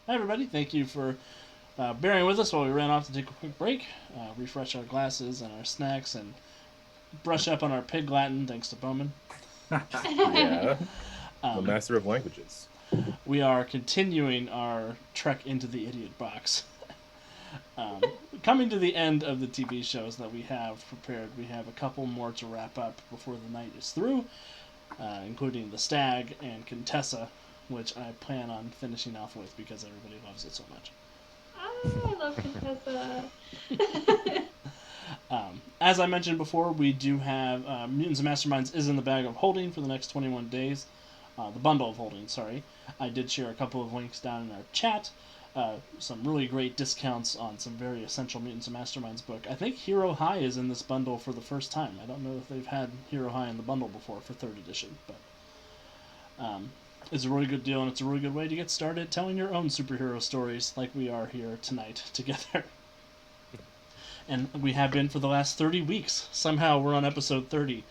Hi, everybody. Thank you for bearing with us while we ran off to take a quick break, refresh our glasses and our snacks, and brush up on our pig Latin, thanks to Bowman. Yeah, the master of languages. We are continuing our trek into the idiot box. Coming to the end of the TV shows that we have prepared, we have a couple more to wrap up before the night is through, including The Stag and Contessa, which I plan on finishing off with because everybody loves it so much. I love Contessa. As I mentioned before, we do have Mutants and Masterminds is in the bag of holding for the next 21 days. The bundle of holding, sorry. I did share a couple of links down in our chat. Some really great discounts on some very essential Mutants and Masterminds book. I think Hero High is in this bundle for the first time. I don't know if they've had Hero High in the bundle before for 3rd edition, but it's a really good deal, and it's a really good way to get started telling your own superhero stories like we are here tonight together. And we have been for the last 30 weeks. Somehow we're on episode 30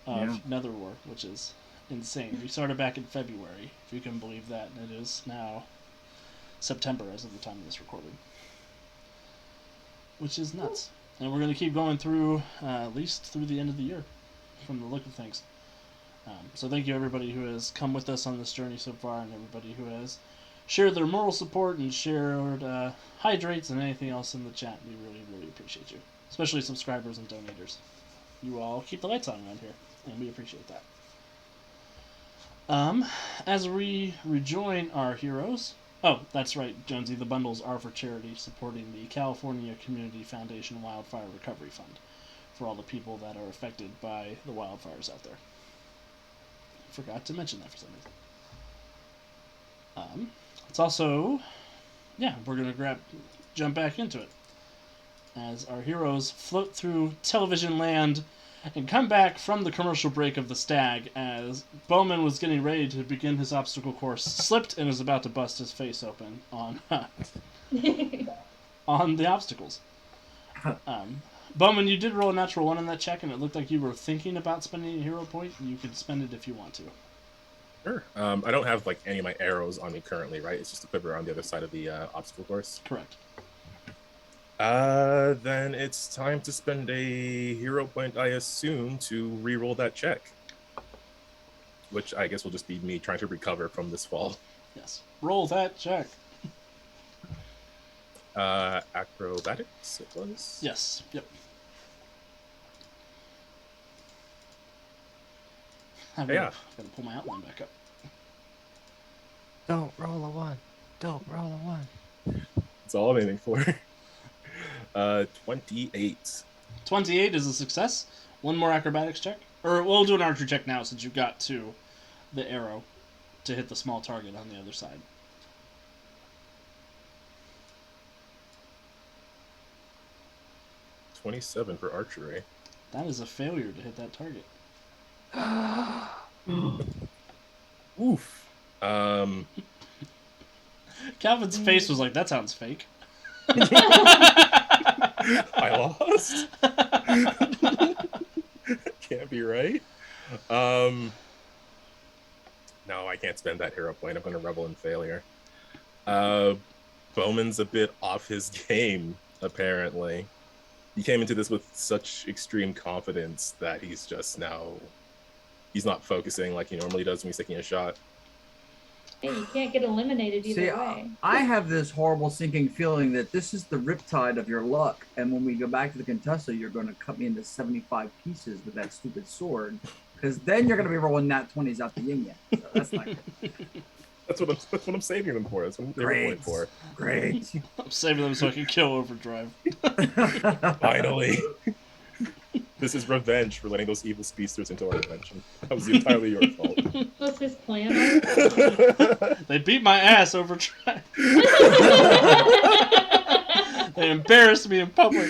of Netherwar, which is insane. We started back in February, if you can believe that, and it is now September as of the time of this recording. Which is nuts. And we're going to keep going through, at least through the end of the year, from the look of things. So thank you everybody who has come with us on this journey so far, and everybody who has shared their moral support and shared hydrates and anything else in the chat. We really, really appreciate you. Especially subscribers and donators. You all keep the lights on around here, and we appreciate that. As we rejoin our heroes... Oh, that's right, Jonesy. The bundles are for charity, supporting the California Community Foundation Wildfire Recovery Fund for all the people that are affected by the wildfires out there. Forgot to mention that for some reason. It's also, we're gonna jump back into it as our heroes float through television land and come back from the commercial break of the Stag as Bowman was getting ready to begin his obstacle course, slipped and is about to bust his face open on on the obstacles. Bowman, you did roll a natural 1 in that check, and it looked like you were thinking about spending a hero point. You can spend it if you want to. Sure. I don't have like any of my arrows on me currently, right? It's just a quiver on the other side of the obstacle course. Correct. Then it's time to spend a hero point, I assume, to re-roll that check. Which I guess will just be me trying to recover from this fall. Yes. Roll that check. Acrobatics, it was? Yes. Yep. I'm gonna pull my outline back up. Don't roll a 1. Don't roll a 1. That's all I'm aiming for. 28. 28 is a success. One more acrobatics check. Or we'll do an archery check now since you got to the arrow to hit the small target on the other side. 27 for archery. That is a failure to hit that target. Oof. Calvin's face was like, that sounds fake. I lost? Can't be right. No, I can't spend that hero point. I'm going to revel in failure. Bowman's a bit off his game, apparently. He came into this with such extreme confidence that he's just now... He's not focusing like he normally does when he's taking a shot. Hey, you can't get eliminated either way. I have this horrible sinking feeling that this is the riptide of your luck, and when we go back to the Contessa, you're going to cut me into 75 pieces with that stupid sword, because then you're going to be rolling nat 20s out the yin-yang. So that's not good. That's what I'm saving them for. That's what they're going for. Great. I'm saving them so I can kill Overdrive. Finally. This is revenge for letting those evil speedsters into our dimension. That was entirely your fault. What's his plan? They beat my ass, Overdrive. They embarrassed me in public.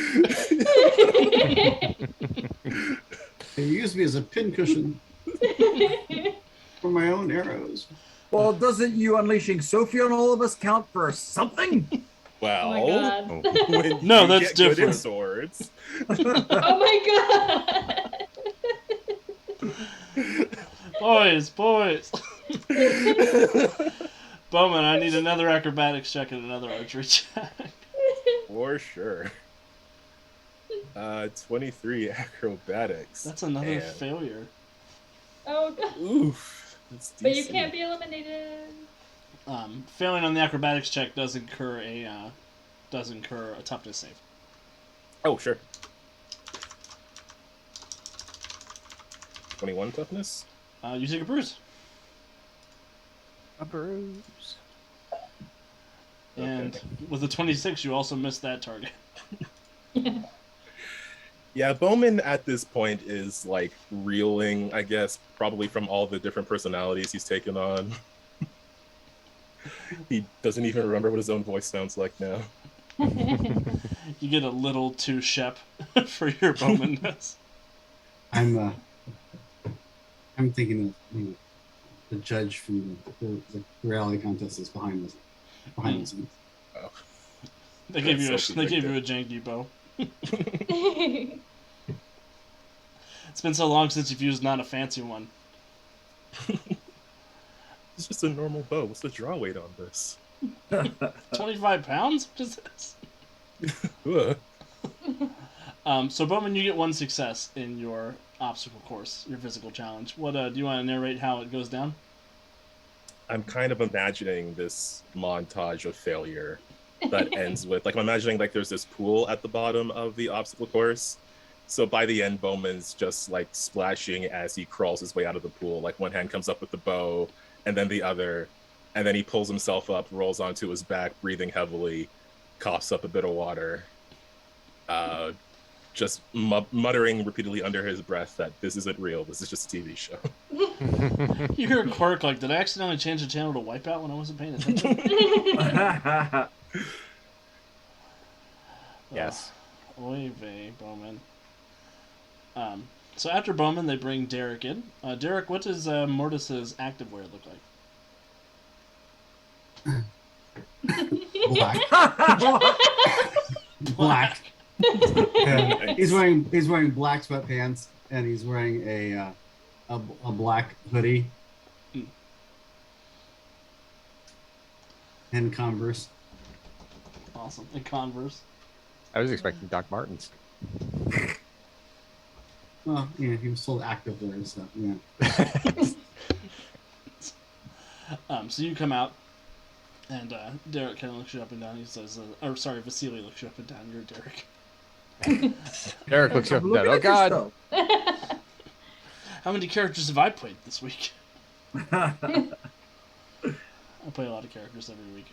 They used me as a pincushion for my own arrows. Well, doesn't you unleashing Sophie on all of us count for something? Well, Oh my when No, you that's get good in different. swords. Oh my god! Boys. Bowman, I need another acrobatics check and another archery check. For sure. 23 acrobatics. That's another and- failure. Oh god. Oof. That's But you DC. can't be eliminated. Failing on the acrobatics check does incur a toughness save. Oh, sure. 21 toughness? You take a bruise. A bruise. And Okay. with a 26, you also missed that target. Yeah, Bowman at this point is like reeling, I guess, probably from all the different personalities he's taken on. He doesn't even remember what his own voice sounds like now. You get a little too Shep for your Bowmanness. I'm thinking of the judge from the reality contest is behind the scenes. Oh. They gave you That's so a janky bow. It's been so long since you've used not a fancy one. It's just a normal bow. What's the draw weight on this? 25 pounds? What is this? Ugh. So Bowman, you get one success in your obstacle course, your physical challenge. What do you want to narrate how it goes down? I'm kind of imagining this montage of failure that ends with, like, I'm imagining like there's this pool at the bottom of the obstacle course. So by the end, Bowman's just like splashing as he crawls his way out of the pool. Like one hand comes up with the bow, and then the other, and then he pulls himself up, rolls onto his back, breathing heavily, coughs up a bit of water, just muttering repeatedly under his breath that this isn't real. This is just a TV show. You hear a quirk like, did I accidentally change the channel to Wipeout when I wasn't paying attention? Yes. Oy vey, Bowman. So after Bowman, they bring Derek in. Derek, what does Mortis's activewear look like? Black. Yeah. He's wearing black sweatpants and he's wearing a black hoodie and Converse. Awesome. And Converse. I was expecting Doc Martens. Well, yeah, he was sold activewear, so yeah. So you come out, and Derek kind of looks you up and down. He says, Vasily looks you up and down. You're Derek. Derek looks up and Look down. at Oh God! yourself. How many characters have I played this week? I play a lot of characters every week.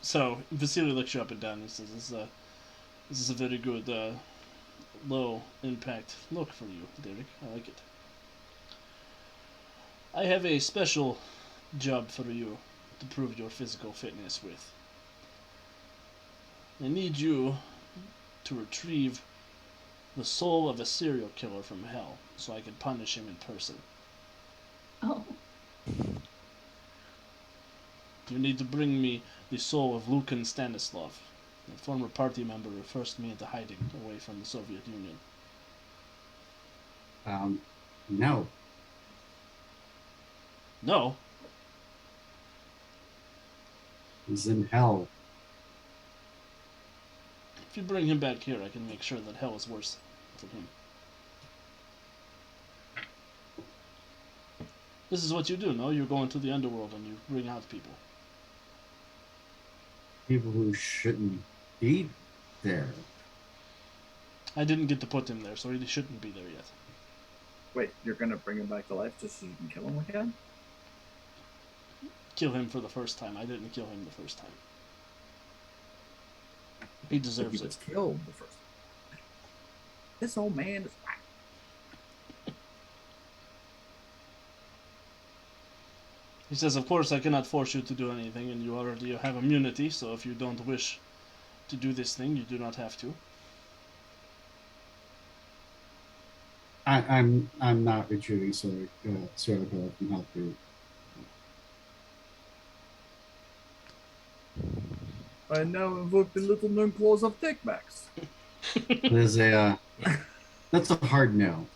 So Vasily looks you up and down. He says, "This is a very good low impact look for you, Derek. I like it. I have a special job for you to prove your physical fitness with. I need you to retrieve the soul of a serial killer from hell so I can punish him in person. Oh. You need to bring me the soul of Lukan Stanislav, a former party member who forced me into hiding away from the Soviet Union. No. No? He's in hell. If you bring him back here, I can make sure that hell is worse for him. This is what you do, no? You go into the underworld and you bring out people. People who shouldn't be there. I didn't get to put him there, so he shouldn't be there yet. Wait, you're gonna bring him back to life just so you can kill him again? Kill him for the first time. I didn't kill him the first time. He deserves He was it. killed the first time. This old man is whack. He says, of course, I cannot force you to do anything, and you already have immunity, so if you don't wish to do this thing, you do not have to. I'm not retrieving serial killer from hell through. I now invoke the little known claws of take-backs. There's that's a hard no.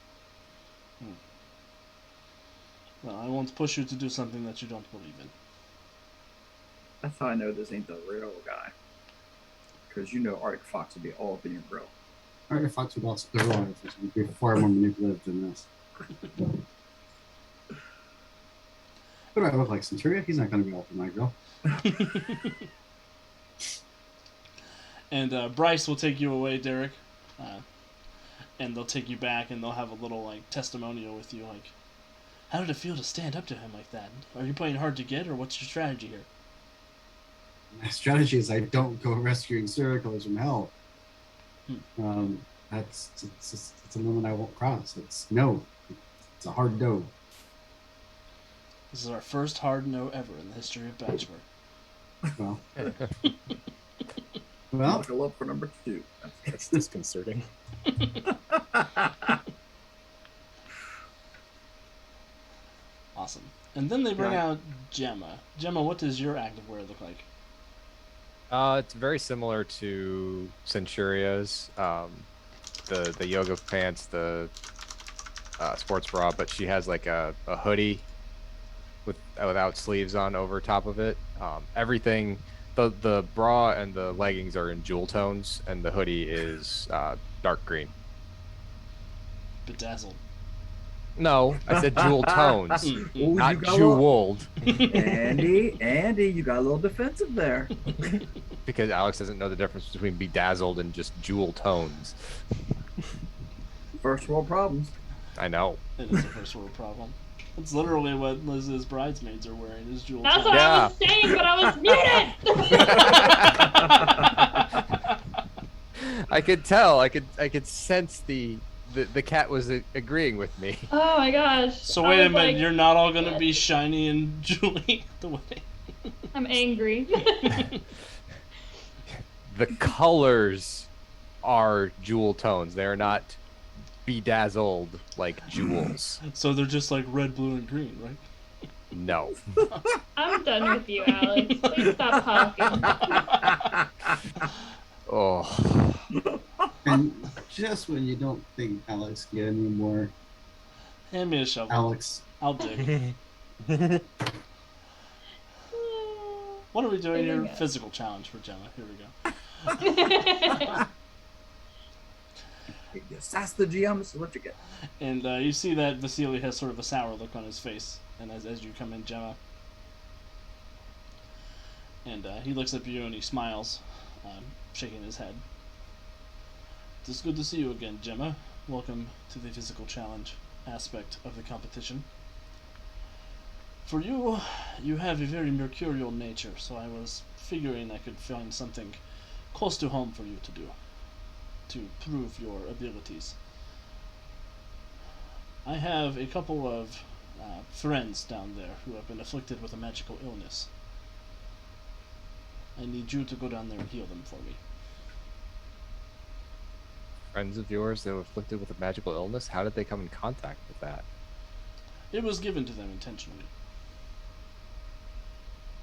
Well, I won't push you to do something that you don't believe in. That's how I know this ain't the real guy. Because you know Arctic Fox would be all up in your grill. Arctic Fox would also be far more manipulative than this. What do I look like, Centuria? He's not going to be all up in my grill. And Bryce will take you away, Derek. And they'll take you back, and they'll have a little like testimonial with you, like, how did it feel to stand up to him like that? Are you playing hard to get, or what's your strategy here? My strategy is I don't go rescuing serial killers from hell. It's a limit I won't cross. It's a hard no. This is our first hard no ever in the history of Bachelor. Well, Buckle up for number 2. That's disconcerting. Awesome. And then they bring out Gemma. Gemma, what does your active wear look like? It's very similar to Centuria's. The yoga pants, the sports bra, but she has like a hoodie without sleeves on over top of it. Everything, the bra and the leggings are in jewel tones, and the hoodie is dark green. Bedazzled. No, I said jewel tones, Ooh, not you got jeweled. Andy, you got a little defensive there. Because Alex doesn't know the difference between bedazzled and just jewel tones. First world problems. I know. It is a first world problem. It's literally what Liz's bridesmaids are wearing, is jewel That's tones. what Yeah. I was saying, but I was muted. I could tell. I could sense the cat was agreeing with me. Oh my gosh. So I wait a was minute, like, you're not all going to be shiny and jewelly at the wedding? I'm angry. The colors are jewel tones. They're not bedazzled like jewels. So they're just like red, blue, and green, right? No. I'm done with you, Alex. Please stop talking. Oh. and just when you don't think Alex can get any more Hand me a shovel. Alex, I'll dig. What are we doing here? Physical challenge for Gemma. Here we go. You sass the GM, this is what you get. And you see that Vasily has sort of a sour look on his face, and as you come in, Gemma. And he looks up at you and he smiles, shaking his head. It's good to see you again, Gemma. Welcome to the physical challenge aspect of the competition. For you, you have a very mercurial nature, so I was figuring I could find something close to home for you to do, to prove your abilities. I have a couple of friends down there who have been afflicted with a magical illness. I need you to go down there and heal them for me. Friends of yours that were afflicted with a magical illness? How did they come in contact with that? It was given to them intentionally.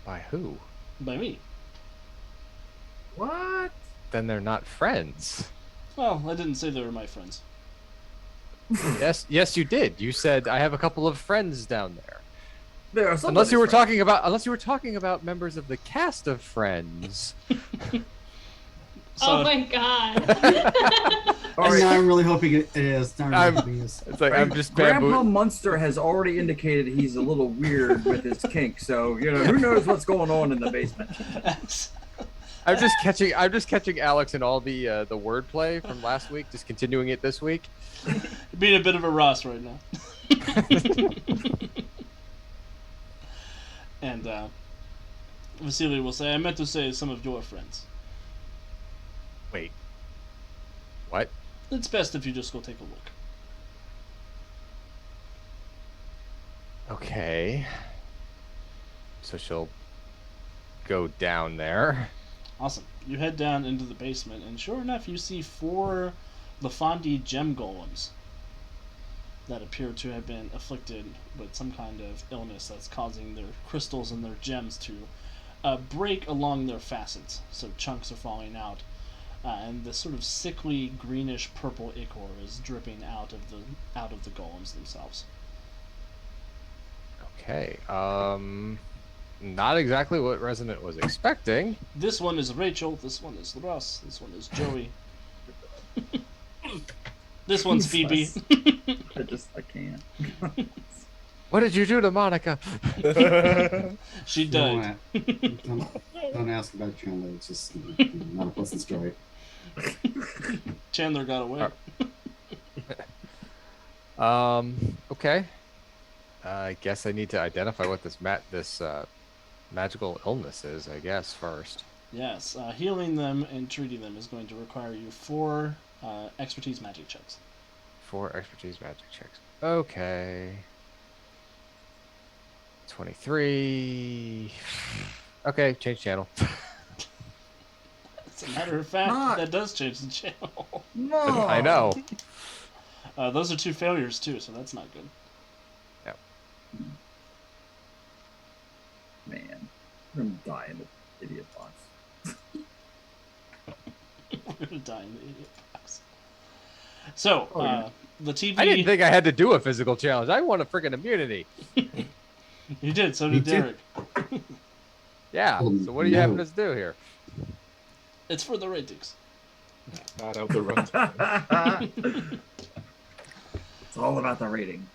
By who? By me. What? Then they're not friends. Well, I didn't say they were my friends. Yes, you did. You said I have a couple of friends down there. There are Unless you were talking about members of the cast of Friends. So, Oh my god. All and right. now I'm really hoping it is. Now I'm hoping it is. It's like I'm just Grandpa bamboo. Munster has already indicated he's a little weird with his kink, so who knows what's going on in the basement. I'm just catching Alex and all the wordplay from last week, just continuing it this week. You're being a bit of a Ross right now. And Vasily will say, I meant to say some of your friends. Wait. What? It's best if you just go take a look. Okay. So she'll go down there. Awesome. You head down into the basement, and sure enough, you see 4 Lafandi gem golems that appear to have been afflicted with some kind of illness that's causing their crystals and their gems to break along their facets. So chunks are falling out, and this sort of sickly greenish purple ichor is dripping out of the golems themselves. Okay. not exactly what Resonant was expecting. This one is Rachel. This one is Russ. This one is Joey. This one's Phoebe. Jesus. I can't. What did you do to Monica? She died. Don't ask about Chandler. It's just not a pleasant story. Chandler got away. Okay. I guess I need to identify what this magical illness is, I guess, first. Yes, healing them and treating them is going to require you 4 expertise magic checks. 4 expertise magic checks. Okay. 23. Okay, change channel. As a matter of fact, Not- that does change the channel. No. I know. Those are 2 failures too, so that's not good. Yep. Man, I'm gonna die in the idiot box. We're gonna die in the idiot box. So, the TV. I didn't think I had to do a physical challenge. I want a freaking immunity. You did. So Me did too. Derek. Yeah. Oh, So what are you no. having us do here? It's for the ratings. Not out the runtime. It's all about the rating.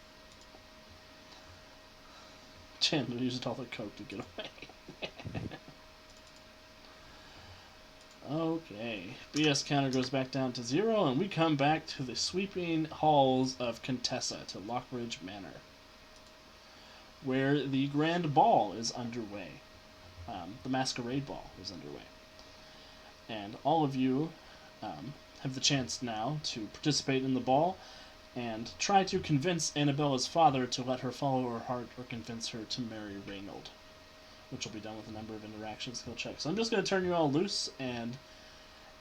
Chandler used all the coke to get away. Okay. BS counter goes back down to 0, and we come back to the sweeping halls of Contessa to Lockridge Manor, where the grand ball is underway. The masquerade ball is underway. And all of you have the chance now to participate in the ball and try to convince Annabella's father to let her follow her heart or convince her to marry Reynold, which will be done with a number of interaction skill checks. So I'm just going to turn you all loose, and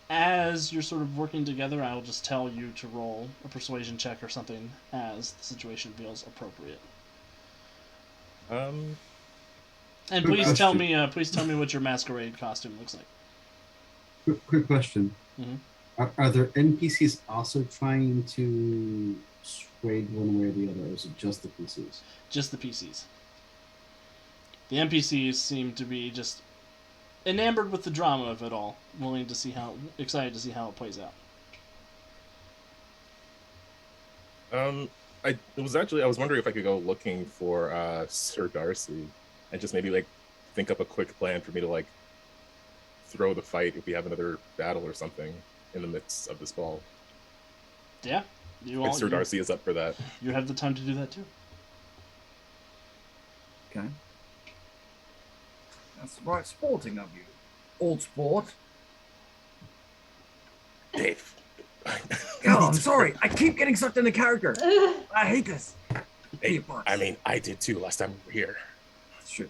as you're sort of working together, I will just tell you to roll a persuasion check or something as the situation feels appropriate. And Good please tell question. me what your masquerade costume looks like. Quick question. Mhm. Are there NPCs also trying to sway one way or the other, or is it just the PCs? Just the PCs. The NPCs seem to be just enamored with the drama of it all, excited to see how it plays out. I was wondering if I could go looking for Sir Darcy and just maybe like think up a quick plan for me to like throw the fight if we have another battle or something in the midst of this ball. Yeah, If Sir Darcy is up for that. You have the time to do that too. Okay. That's right sporting of you. Old sport. Dave. Oh, I'm sorry. I keep getting sucked into character. I hate this. Hey, I mean, I did too last time we were here. That's true.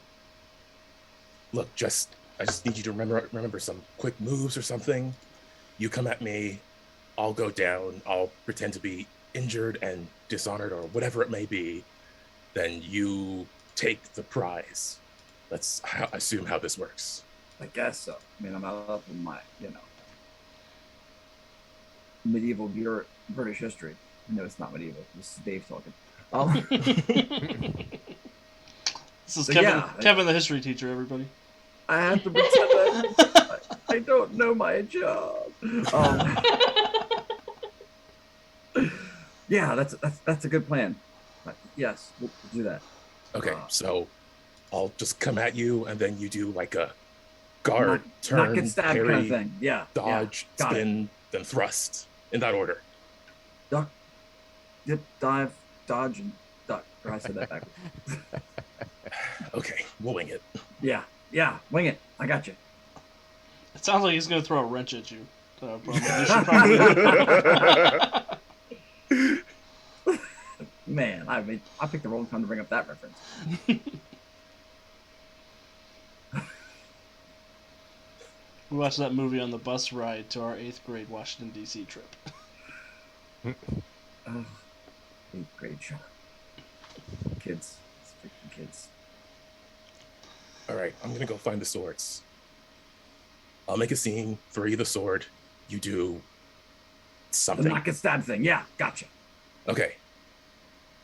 Look, I just need you to remember some quick moves or something. You come at me, I'll go down, I'll pretend to be injured and dishonored or whatever it may be. Then you take the prize. Let's assume how this works. I guess so. I mean, I'm up in my, medieval British history. No, it's not medieval. This is Dave talking. This is So, Kevin, yeah, Kevin the history teacher, everybody. I have to pretend that I don't know my job. Yeah, that's a good plan. Yes, we'll do that. Okay, so I'll just come at you and then you do like a guard, turn, not get stabbed parry, kind of thing. Yeah. dodge, yeah, got it. spin, then thrust. In that order. Duck, dip, dive, dodge, and duck. Or I said that backwards. Okay, we'll wing it. Yeah, wing it. I got you. It sounds like he's going to throw a wrench at you. You should probably... Man, I picked the wrong time to bring up that reference. We watched that movie on the bus ride to our 8th grade Washington, D.C. trip. Oh, 8th grade show. Kids. It's freaking kids. All right, I'm gonna go find the swords. I'll make a scene, throw you the sword. You do The something. not get stabbed thing. Yeah, gotcha. Okay.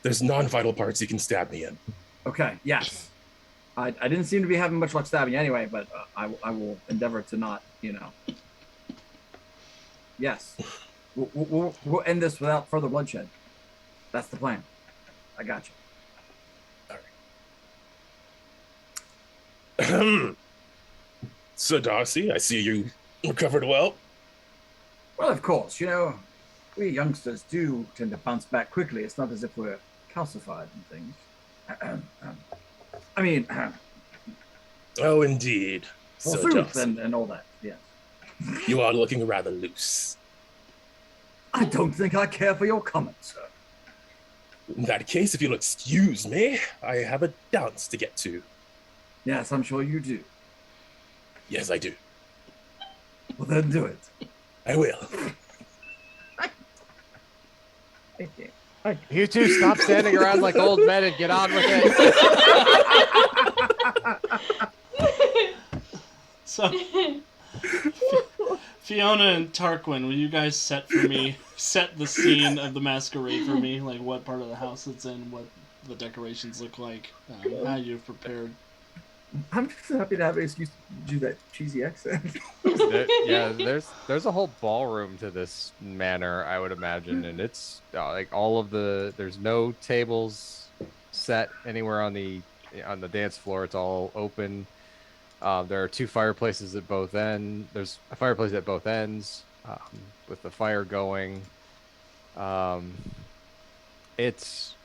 There's non-vital parts you can stab me in. Okay, yes. I didn't seem to be having much luck stabbing anyway, but I will endeavor to not, Yes. We'll end this without further bloodshed. That's the plan. I got you. All right. So, Darcy, I see you recovered well. Well, of course, we youngsters do tend to bounce back quickly. It's not as if we're calcified and things. I mean, Oh, indeed. forsooth and all that, yes. You are looking rather loose. I don't think I care for your comments, sir. In that case, if you'll excuse me, I have a dance to get to. Yes, I'm sure you do. Yes, I do. Well, then do it. I will. You two stop standing around like old men and get on with it. So, Fiona and Tarquin, will you guys set the scene of the masquerade for me? Like what part of the house it's in, what the decorations look like, how you've prepared. I'm just happy to have an excuse to do that cheesy accent. There's a whole ballroom to this manor, I would imagine, and it's like there's no tables set anywhere on the dance floor. It's all open. There are two fireplaces at both ends. There's a fireplace at both ends with the fire going. It's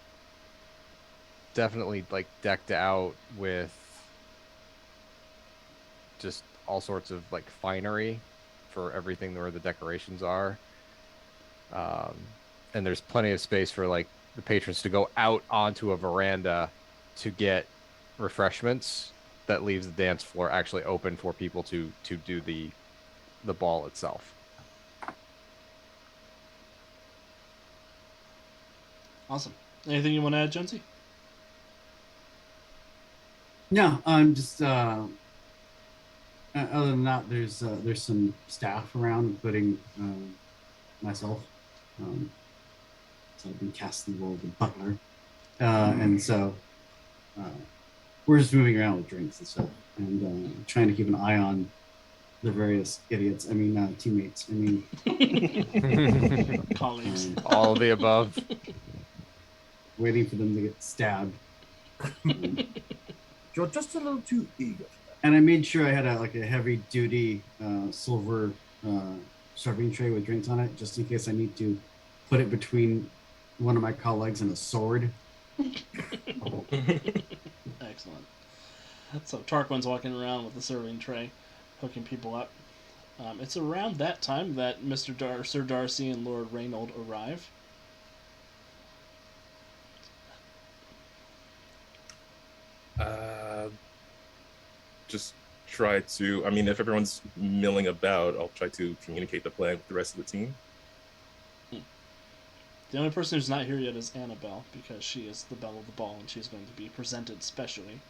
definitely like decked out with just all sorts of like finery for everything where the decorations are. And there's plenty of space for like the patrons to go out onto a veranda to get refreshments that leaves the dance floor actually open for people to do the ball itself. Awesome. Anything you want to add, Jonesy? No, I'm just other than that, there's some staff around, including myself. So I've been cast in the role of the butler, and so we're just moving around with drinks and stuff, and trying to keep an eye on the various idiots. Teammates. Colleagues. All of the above. Waiting for them to get stabbed. You're just a little too eager. And I made sure I had a heavy duty silver serving tray with drinks on it, just in case I need to put it between one of my colleagues and a sword. Excellent. So Tarquin's walking around with the serving tray, hooking people up. It's around that time that Sir Darcy and Lord Reynold arrive. Just try to, if everyone's milling about, I'll try to communicate the plan with the rest of the team. The only person who's not here yet is Annabelle, because she is the belle of the ball and she's going to be presented specially.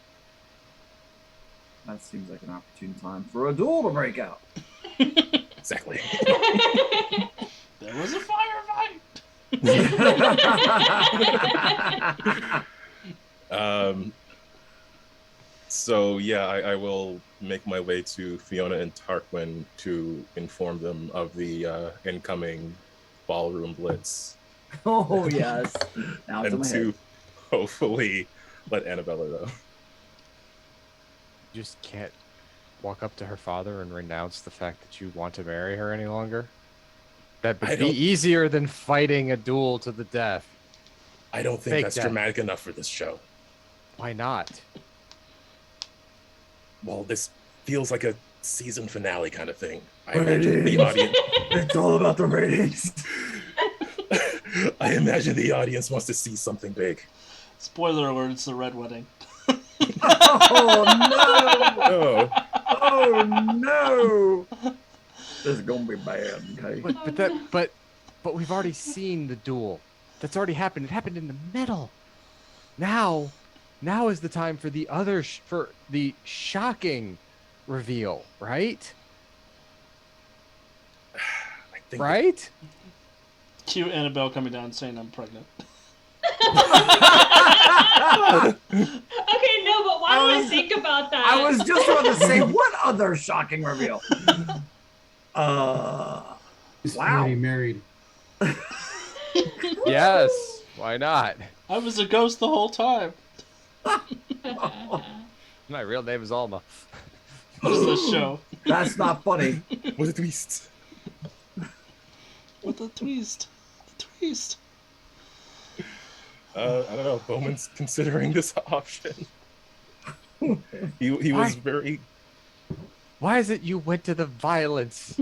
That seems like an opportune time for a duel to break out. Exactly. There was a firefight! So yeah, I will make my way to Fiona and Tarquin to inform them of the incoming ballroom blitz. Oh yes. Now it's in And my to head. hopefully let Annabella know. You just can't walk up to her father and renounce the fact that you want to marry her any longer. That would be easier than fighting a duel to the death. I don't think Fake that's death. dramatic enough for this show. Why not? Well, this feels like a season finale kind of thing. I imagine the audience. It's all about the ratings. I imagine the audience wants to see something big. Spoiler alert, it's the Red Wedding. Oh no! Oh, Oh no! This is gonna be bad, okay? But we've already seen the duel. That's already happened. It happened in the middle. Now is the time for the for the shocking reveal, right? I think Right? Cue Annabelle coming down saying I'm pregnant. Okay, no, but why did I think about that? I was just about to say, what other shocking reveal? He's Wow. already married. Yes. Why not? I was a ghost the whole time. My real name is Alma. What is this show? That's not funny. What a twist. With a twist. The twist. I don't know. Bowman's considering this option. He Why? was very. Why is it you went to the violence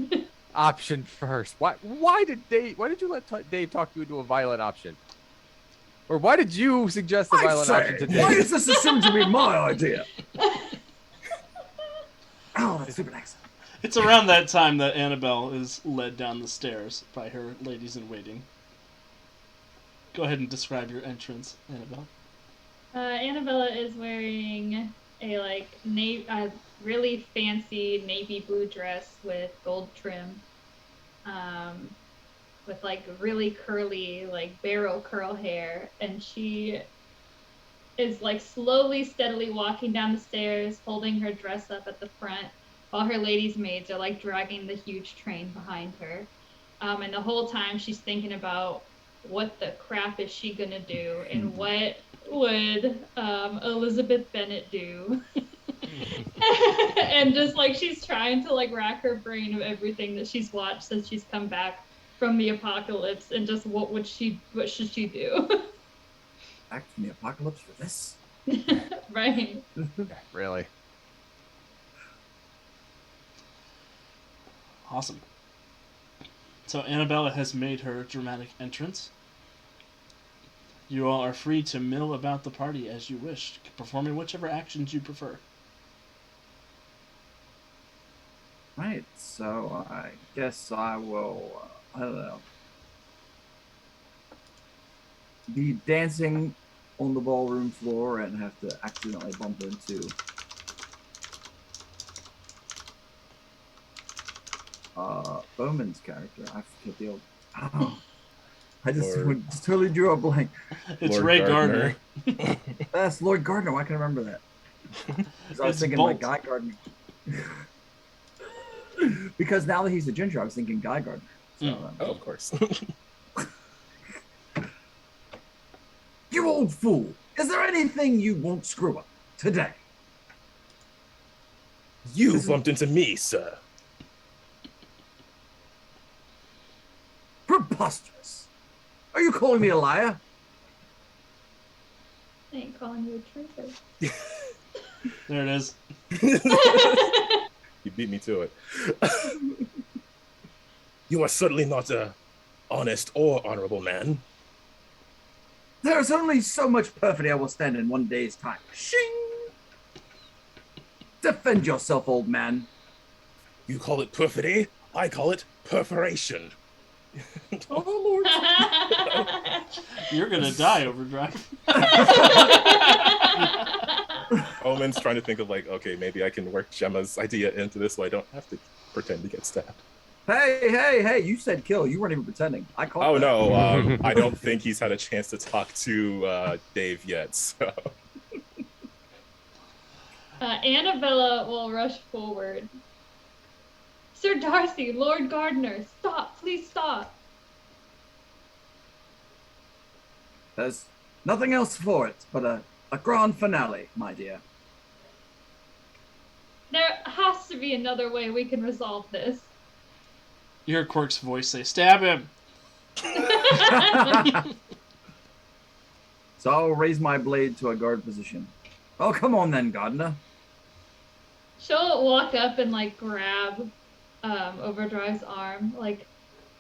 option first? Why did you let Dave talk you into a violent option? Or why did you suggest the violent option to Dave? Why is this assumed to be my idea? Oh, that's stupid accent. It's around that time that Annabelle is led down the stairs by her ladies-in-waiting. Go ahead and describe your entrance, Annabelle. Annabella is wearing a really fancy navy blue dress with gold trim, with like really curly like barrel curl hair, and she is like slowly, steadily walking down the stairs, holding her dress up at the front, while her ladies' maids are like dragging the huge train behind her. And the whole time she's thinking about what the crap is she gonna do, and what would Elizabeth Bennet do? And just like she's trying to like rack her brain of everything that she's watched since she's come back from the apocalypse, and just what should she do? Back from the apocalypse for this? Right. Really? Awesome. So Annabella has made her dramatic entrance. You all are free to mill about the party as you wish, performing whichever actions you prefer. Right, so I guess I will, I don't know, be dancing on the ballroom floor and have to accidentally bump into Bowman's character. I forget the old. Oh, I just totally drew a blank. It's Lord Ray Gardner. Gardner. That's Lord Gardner. Why can I remember that? 'Cause I was It's thinking Bolt. like Guy Gardner. Because now that he's a ginger, I was thinking Guy Gardner. So, Oh, of course. You old fool! Is there anything you won't screw up today? You bumped into me, sir. Preposterous! Are you calling me a liar? I ain't calling you a traitor. There it is. You beat me to it. You are certainly not a honest or honorable man. There's only so much perfidy I will stand in one day's time. Shing! Defend yourself, old man. You call it perfidy, I call it perforation. Oh, Lord. You're gonna die, Overdrive. Omen's trying to think of like, okay, maybe I can work Gemma's idea into this so I don't have to pretend to get stabbed. Hey, you said kill. You weren't even pretending. I called Oh, that. no, I don't think he's had a chance to talk to Dave yet, so... Annabella will rush forward. Sir Darcy, Lord Gardner, stop, please stop. There's nothing else for it but a grand finale, my dear. There has to be another way we can resolve this. You hear Quirk's voice say, "Stab him!" So I'll raise my blade to a guard position. Oh, come on then, Gardner. She'll walk up and like grab Overdrive's arm, like,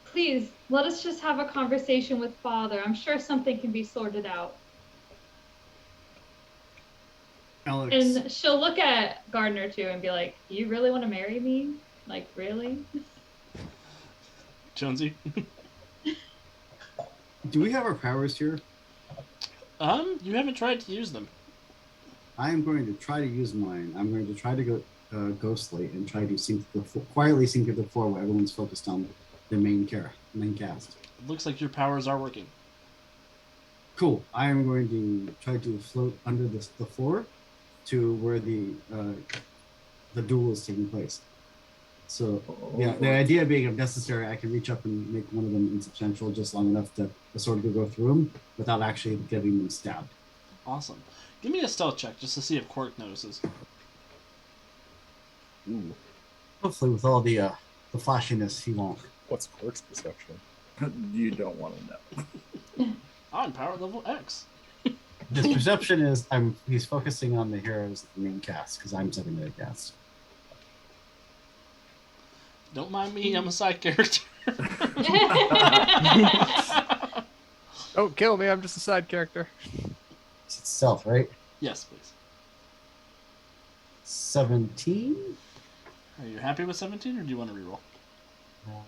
please, let us just have a conversation with Father. I'm sure something can be sorted out. Alex, And she'll look at Gardner too and be like, you really want to marry me? Like, really? Jonesy. do we have our powers here? You haven't tried to use them. I am going to try to use mine. I'm going to try to go ghostly and try to quietly sink to the floor while everyone's focused on the main cast. It looks like your powers are working. Cool. I am going to try to float under the floor to where the duel is taking place. So yeah, the idea being if necessary, I can reach up and make one of them insubstantial just long enough that the sword could go through them without actually getting them stabbed. Awesome. Give me a stealth check just to see if Quirk notices. Ooh, Hopefully, with all the flashiness, he won't. what's Quark's perception? You don't want to know. I'm power level X. His perception is he's focusing on the heroes of the main cast because I'm setting the cast. Don't mind me, I'm a side character. Don't kill me. I'm just a side character. It's stealth, right? Yes, please. 17. Are you happy with 17 or do you want to reroll? I'm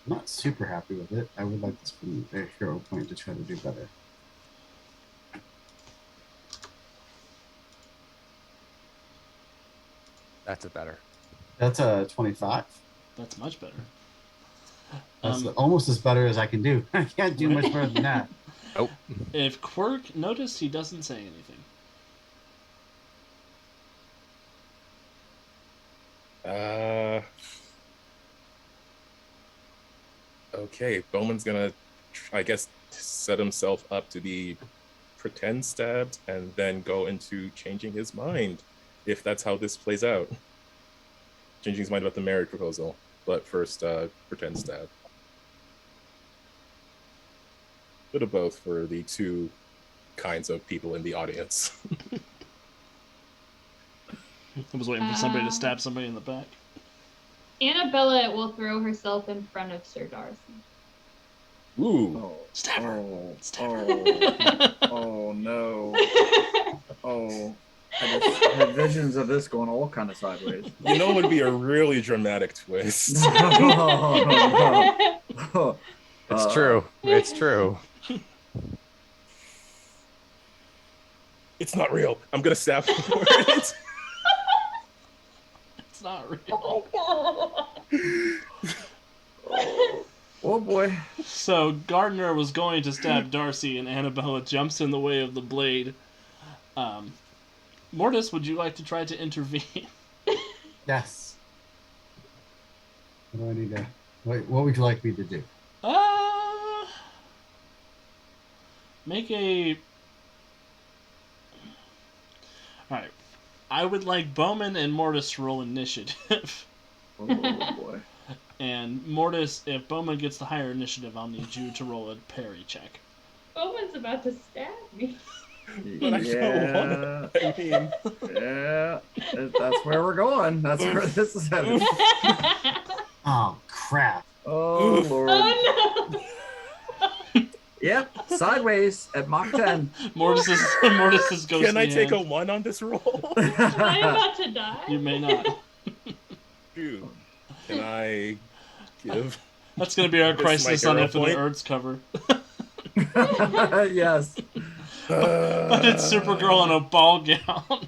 not super happy with it. I would like to spend a hero point to try to do better. That's a better. That's a 25. That's much better. That's almost as better as I can do. I can't do much better than that. Nope. If Quirk noticed, he doesn't say anything. Okay, Bowman's gonna, I guess, set himself up to be pretend stabbed and then go into changing his mind, if that's how this plays out. Changing his mind about the marriage proposal, but first, pretend stab. Bit of both for the two kinds of people in the audience. I was waiting for somebody to stab somebody in the back. Annabella will throw herself in front of Sir Darcy. Ooh. Oh, Stab her. oh, Stab oh, oh no. Oh, I just had visions of this going all kind of sideways. You know, it would be a really dramatic twist. Oh, It's true. It's true. It's not real. I'm gonna stab him for it. It's not real. Oh Oh boy. So Gardner was going to stab Darcy, and Annabella jumps in the way of the blade. Mortis, would you like to try to intervene? Yes. What do I need to? What would you like me to do? Make a. Alright. I would like Bowman and Mortis to roll initiative. Oh boy. And Mortis, if Bowman gets the higher initiative, I'll need you to roll a parry check. Bowman's about to stab me. But I don't wanna. I mean, Yeah, that's where we're going. That's where this is headed. Oh crap! Oh lord. Oh no! Yep, sideways at Mach 10. Mortis is ghostly can I take a hand. 1 on this roll? Am I about to die? You may not. Dude, can I give? That's going to be our This is Crisis my on hero Infinite point? Earths cover. Yes. But it's Supergirl in a ball gown.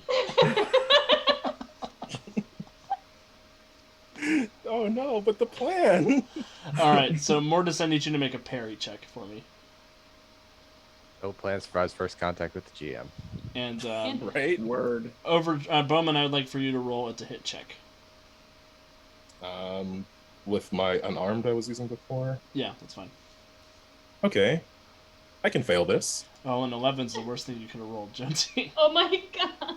Oh no, but the plan. Alright, so Mortis, I need you to make a parry check for me. No plan survives first contact with the GM. And Right? Word. over Bowman, I would like for you to roll it to hit check. With my unarmed I was using before. Yeah, that's fine. Okay, I can fail this. Oh, and 11's the worst thing you could have rolled, Jonesy. Oh my god.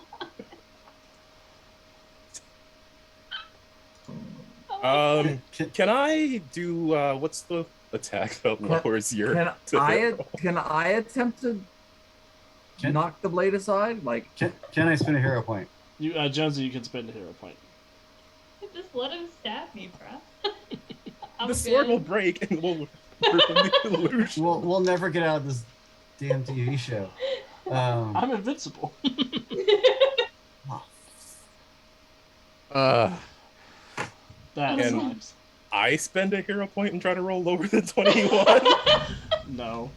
Can I do what's the attack that lowers your? Can I attempt to Can- knock the blade aside? Like, Can I spend a hero point? You, Jonesy, you can spend a hero point. Just let him stab me, bro. I'm The sword will good. break and we'll ruin the illusion. We'll never get out of this damn TV show. I'm invincible. Oh, That And- sucks. I spend a hero point and try to roll lower than 21. No.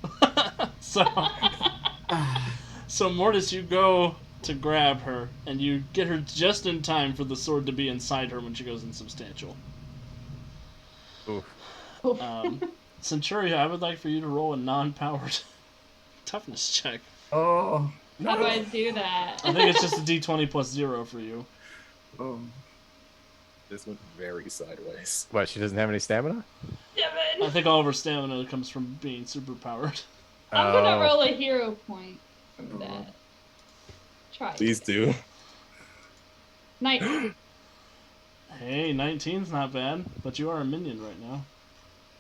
So Mortis, you go to grab her, and you get her just in time for the sword to be inside her when she goes insubstantial. Oof. Centuria, I would like for you to roll a non-powered toughness check. oh, How do I do that? I think it's just a d20 plus 0 for you. Oh. This went very sideways. What? She doesn't have any stamina? I Seven. think all of her stamina comes from being super powered. I'm gonna Oh. roll a hero point from that. Try. Please do. 19. Hey, 19's not bad, but you are a minion right now.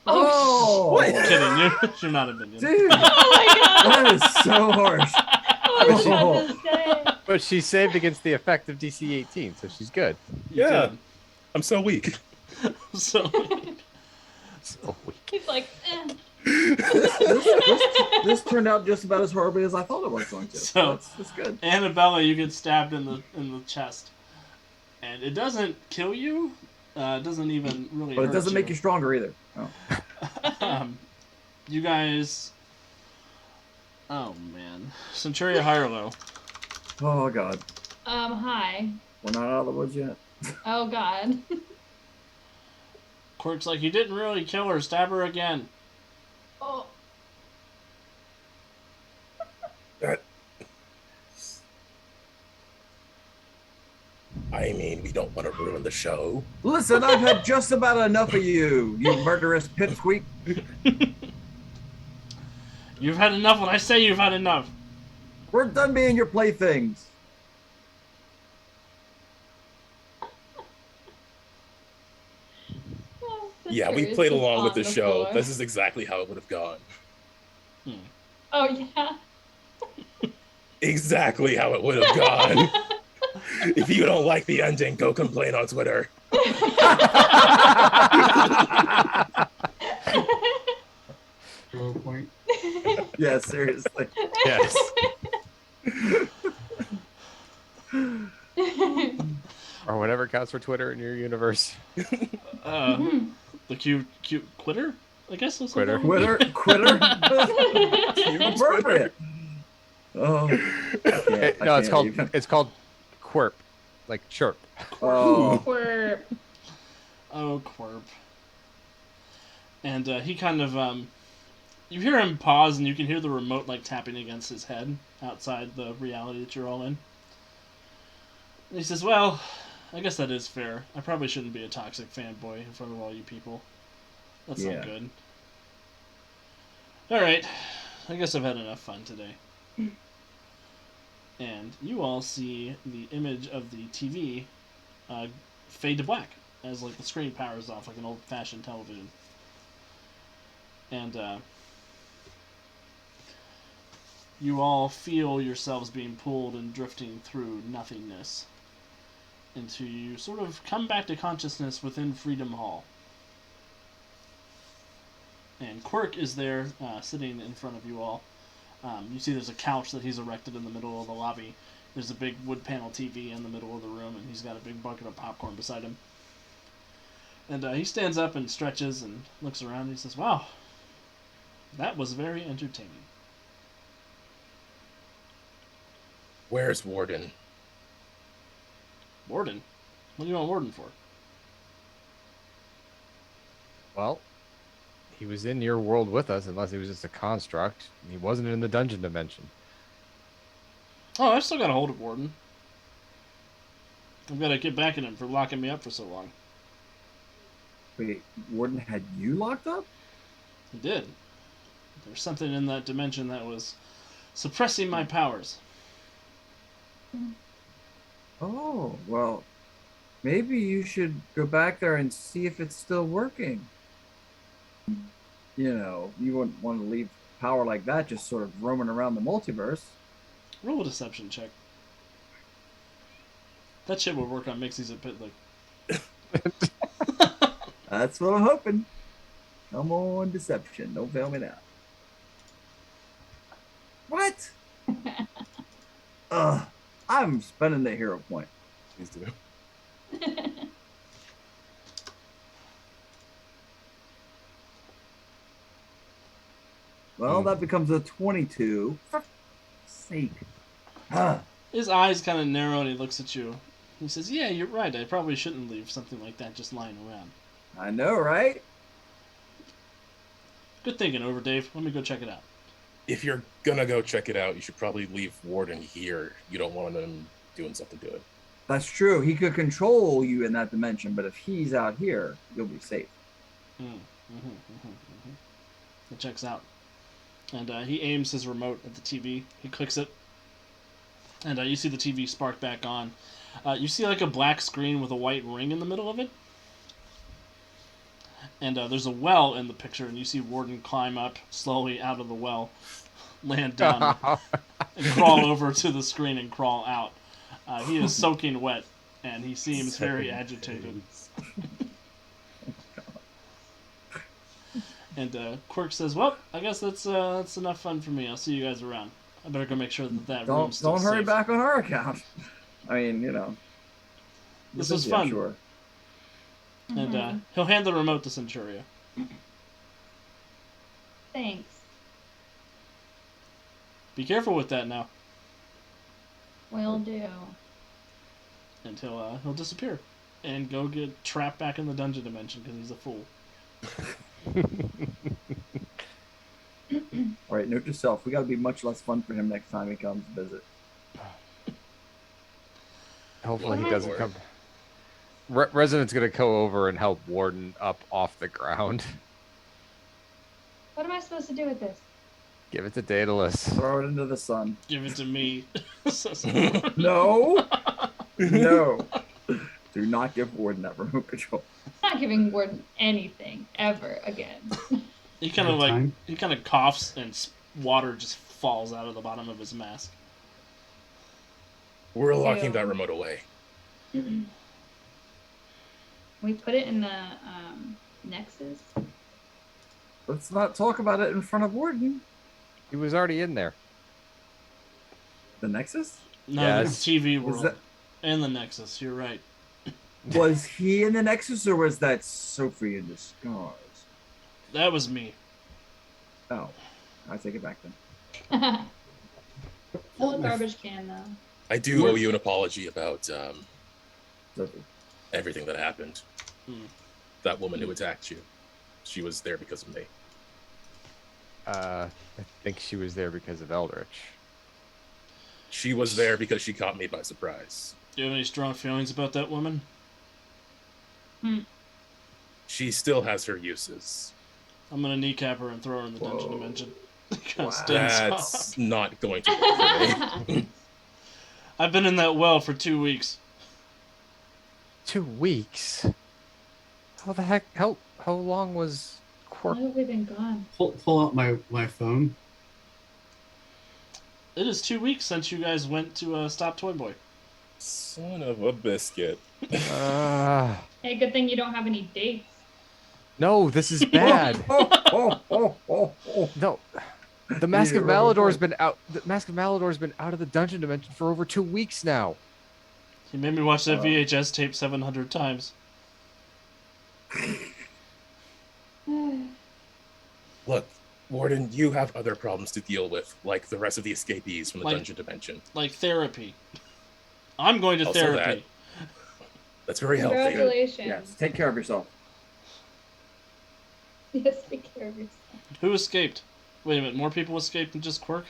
Oh! What? Kidding, you're not a minion. Dude, Oh my god! that is so harsh. I was about to say. But she saved against the effect of DC 18, so she's good. You Yeah. did. I'm so weak. So, So weak. He's like, This turned out just about as horribly as I thought it was going to. So- That's good. Annabella, you get stabbed in the chest, and it doesn't kill you. It doesn't even really. But it hurt doesn't make you stronger either. Oh. You guys. Oh man, Centuria high or low? Oh god. hi. We're not out of the woods yet. Oh god. Quirk's like, you didn't really kill her. Stab her again. Oh. That. I mean, we don't want to ruin the show. Listen, I've had just about enough of you, you murderous pipsqueak. You've had enough when I say you've had enough. We're done being your playthings. Yeah, we Centuria's played just along with on the show. floor. This is exactly how it would have gone. Oh yeah. Exactly how it would have gone. If you don't like the ending, go complain on Twitter. Low point. Yeah, seriously. Yes. Or whatever counts for Twitter in your universe. The cute quitter, I guess. That's what Quitter. they're- Quitter? Appropriate. Oh. No, it's called quirp, like chirp. Oh. We're Oh, Quirp. And he kind of, you hear him pause, and you can hear the remote, like, tapping against his head outside the reality that you're all in. And he says, well, I guess that is fair. I probably shouldn't be a toxic fanboy in front of all you people. That's Yeah. not good. Alright, I guess I've had enough fun today. And you all see the image of the TV fade to black as like the screen powers off like an old-fashioned television. And you all feel yourselves being pulled and drifting through nothingness until you sort of come back to consciousness within Freedom Hall. And Quirk is there sitting in front of you all. You see there's a couch that he's erected in the middle of the lobby. There's a big wood panel TV in the middle of the room, and he's got a big bucket of popcorn beside him. And he stands up and stretches and looks around, and he says, wow, that was very entertaining. Where's Warden? Warden? What do you want Warden for? Well, he was in your world with us, unless he was just a construct. He wasn't in the dungeon dimension. Oh, I've still got a hold of Warden. I've got to get back at him for locking me up for so long. Wait, Warden had you locked up? He did. There's something in that dimension that was suppressing my powers. Oh, well, maybe you should go back there and see if it's still working. You know, you wouldn't want to leave power like that just sort of roaming around the multiverse. Roll a deception check. That shit would work on Mixies at Pit. Like, That's what I'm hoping. Come on, deception. Don't fail me now. What? Ugh. I'm spending the hero point. Please do. Well, that becomes a 22. For sake. Ah. his eyes kind of narrow and he looks at you. He says, yeah, you're right. I probably shouldn't leave something like that just lying around. I know, right? Good thinking, Over Dave. Let me go check it out. if you're gonna go check it out, you should probably leave Warden here. You don't want him doing something to it. That's true. He could control you in that dimension, but if he's out here, you'll be safe. It checks out. And he aims his remote at the TV. He clicks it. And you see the TV spark back on. You see like a black screen with a white ring in the middle of it. And there's a well in the picture, and you see Warden climb up slowly out of the well, land down, and crawl over to the screen and crawl out. He is soaking wet, and he seems very agitated. And Quirk says, "Well, I guess that's enough fun for me. I'll see you guys around. I better go make sure that room's still Don't hurry safe." back on our account. I mean, This was yeah, fun. Sure. And he'll hand the remote to Centuria. Thanks. Be careful with that now. Will do. And he'll disappear and go get trapped back in the dungeon dimension because he's a fool. All right, note to self: we got to be much less fun for him next time he comes to visit. Hopefully he doesn't come. Resident's gonna go over and help Warden up off the ground. What am I supposed to do with this? Give it to Daedalus. Throw it into the sun. Give it to me. No, no. Do not give Warden that remote control. I'm not giving Warden anything ever again. He kind of coughs and water just falls out of the bottom of his mask. We're locking Ew. that remote away. We put it in the Nexus. Let's not talk about it in front of Warden. He was already in there. The Nexus? No, Yes. the TV world that- and the Nexus. You're right. Was he in the Nexus, or was that Sophie in disguise? That was me. Oh, I take it back then. Still a garbage can, though. I do owe you an apology about Sophie. everything that happened. That woman who attacked you, she was there because of me. I think she was there because of Eldritch. She was there because she caught me by surprise. Do you have any strong feelings about that woman? She still has her uses. I'm gonna kneecap her and throw her in the dungeon Whoa. dimension. Kind Wow. of stands That's up. not going to work for me. I've been in that well for 2 weeks. 2 weeks. How the heck? How long was How Quirk? long have we been gone? Pull out my phone. It is 2 weeks since you guys went to Stop Toy Boy. Son of a biscuit. Hey, good thing you don't have any dates. No, this is bad. Oh. No, the Mask of Yeah. Malador's been out. The Mask of Malador's been out of the dungeon dimension for over 2 weeks now. He made me watch that VHS tape 700 times. Look, Warden, you have other problems to deal with, like the rest of the escapees from the Like- dungeon dimension. Like therapy. I'm going to Also therapy. That's very healthy. Congratulations. Yes, take care of yourself. Yes, take care of yourself. Who escaped? Wait a minute, more people escaped than just Quirk?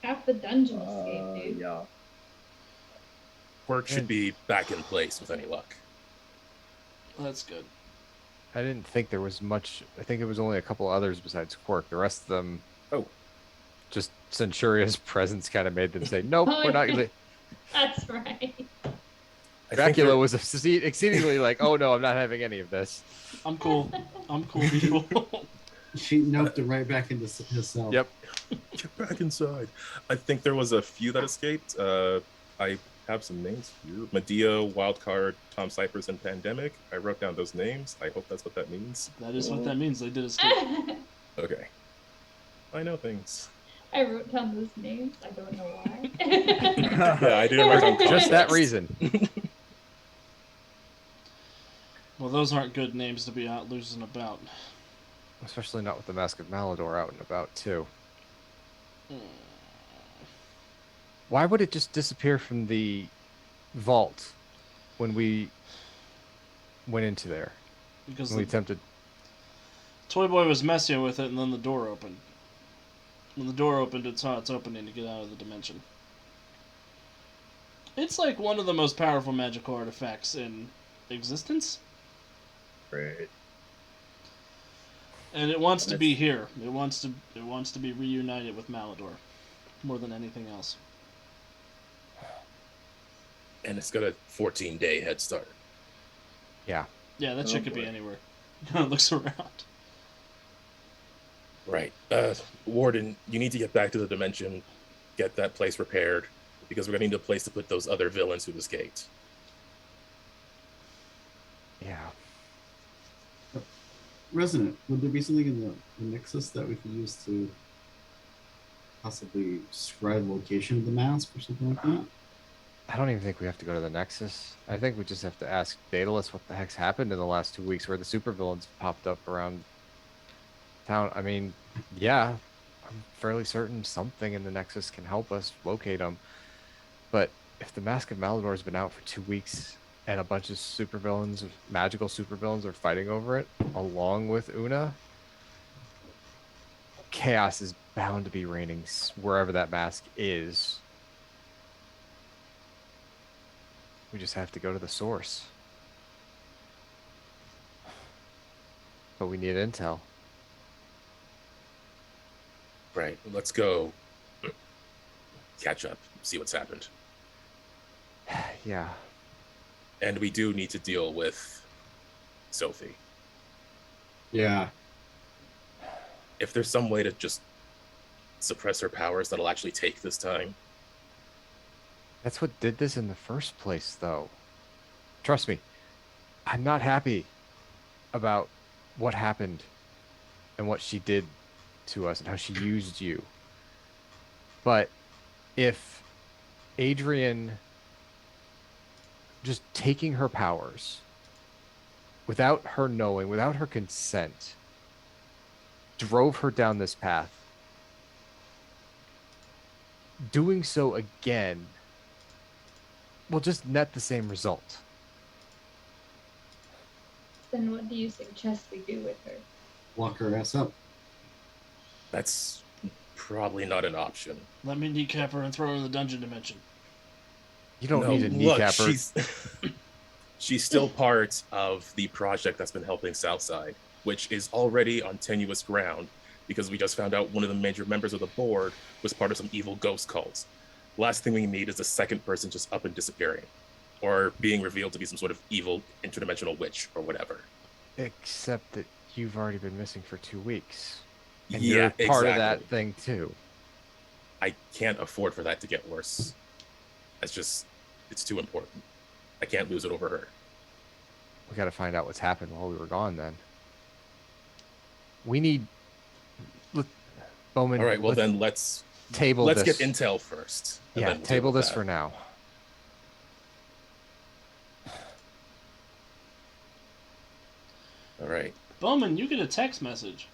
Half the dungeon escaped, dude. Yeah. Work should be back in place with any luck. That's good. I didn't think there was much. I think it was only a couple others besides Quirk. The rest of them, just Centuria's presence kind of made them say, "Nope, Oh, we're not." yeah. Gonna... That's right. I think Dracula there- was exceedingly like, "Oh no, I'm not having any of this." I'm cool. I'm cool, people. She noped him right back into his cell. Yep. Get back inside. I think there was a few that escaped. I have some names here. Medea, Wildcard, Tom Cypress, and Pandemic. I wrote down those names. I hope that's what that means. That is what that means. They did escape. Okay. I know things. I wrote down those names. I don't know why. Yeah, I didn't write down Just that context. reason. Well, those aren't good names to be out losing about. Especially not with the Mask of Malador out and about too. Why would it just disappear from the vault when we went into there? Because When we the attempted. Toy Boy was messing with it and then the door opened. When the door opened, it saw its opening to get out of the dimension. It's like one of the most powerful magical artifacts in existence. Right. And it wants to be here. It wants to be reunited with Malador more than anything else. And it's got a 14-day head start. Yeah. Yeah, that Oh, shit could boy. be anywhere. Kind of looks around. Right. Warden, you need to get back to the dimension, get that place repaired, because we're gonna need a place to put those other villains who've escaped. Yeah. Resident, would there be something in the Nexus that we could use to possibly describe the location of the mask or something like that? I don't even think we have to go to the Nexus. I think we just have to ask Daedalus what the heck's happened in the last 2 weeks where the supervillains popped up around town. I mean, yeah, I'm fairly certain something in the Nexus can help us locate them. But if the Mask of Malador has been out for 2 weeks and a bunch of supervillains, magical supervillains, are fighting over it, along with Una, chaos is bound to be reigning wherever that mask is. We just have to go to the source. But we need intel. Right. Let's go catch up, see what's happened. Yeah. And we do need to deal with Sophie. Yeah. If there's some way to just suppress her powers that'll actually take this time. That's what did this in the first place, though. Trust me, I'm not happy about what happened and what she did to us and how she used you. But if Adrian just taking her powers without her knowing, without her consent, drove her down this path, doing so again will just net the same result. Then what do you suggest we do with her? Lock her ass up. That's probably not an option. Let me kneecap her and throw her in the dungeon dimension. You don't No, need a look, kneecap her. she's still part of the project that's been helping Southside, which is already on tenuous ground because we just found out one of the major members of the board was part of some evil ghost cults. Last thing we need is a second person just up and disappearing, or being revealed to be some sort of evil interdimensional witch or whatever. Except that you've already been missing for 2 weeks. And Yeah, you're part of that exactly. thing too. I can't afford for that to get worse. It's too important. I can't lose it over her. We got to find out what's happened while we were gone then. We need... Bowman, All right, well then let's table get this. intel first. And Yeah, then we'll table deal with this that. for now. All right. Bowman, you get a text message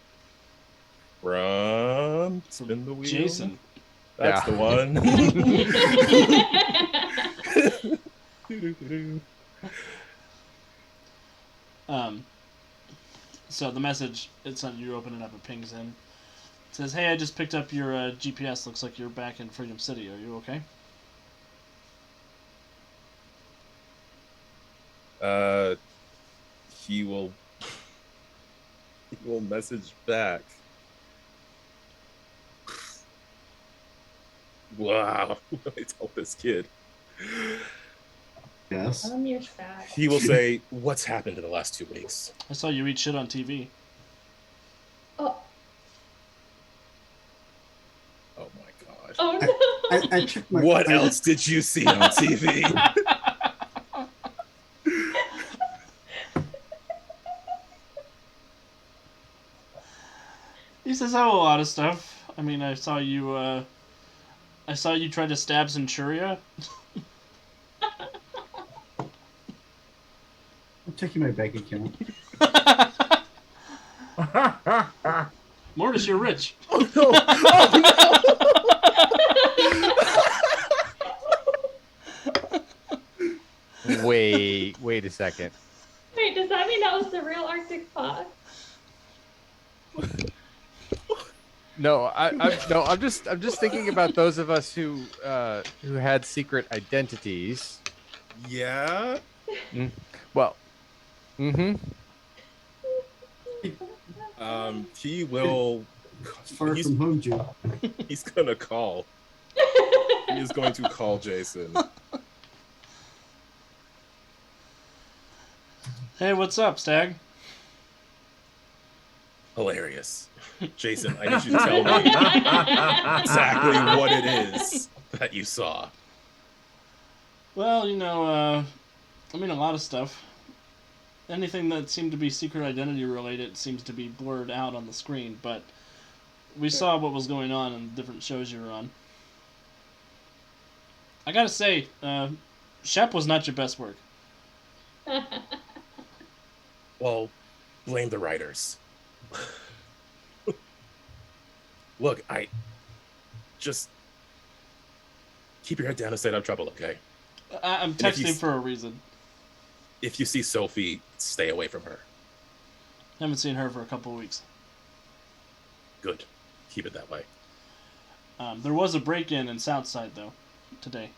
From Spin the Wheel. Jason. That's Yeah. the one. So the message, it's on, you open it up, it pings in. It says, hey, I just picked up your GPS. Looks like you're back in Freedom City. Are you okay? He will message back. Wow. What do I tell this kid? Yes. You're sad. He will say, what's happened in the last 2 weeks? I saw you eat shit on TV. Oh, Oh my god. oh no. I checked my. What else did you see on TV? He says, oh, a lot of stuff. I mean, I saw you try to stab Centuria. I'm checking my bank account. Mortis, you're rich. Oh no! Oh no! Wait a second. Wait, does that mean that was the real Arctic fox? No, I'm just thinking about those of us who had secret identities. Yeah. Well, mm-hmm. He will. Far from home, Jew. He's gonna call. He is going to call Jason. Hey, what's up, Stag? Hilarious. Jason, I need you to tell me exactly what it is that you saw. Well, I mean, a lot of stuff. Anything that seemed to be secret identity related seems to be blurred out on the screen, but we saw what was going on in the different shows you were on. I gotta say, Shep was not your best work. Well, blame the writers. Look, I just keep your head down and stay out of trouble, okay? I'm texting for a reason. If you see Sophie, stay away from her. Haven't seen her for a couple of weeks. Good. Keep it that way. There was a break-in in Southside, though, today.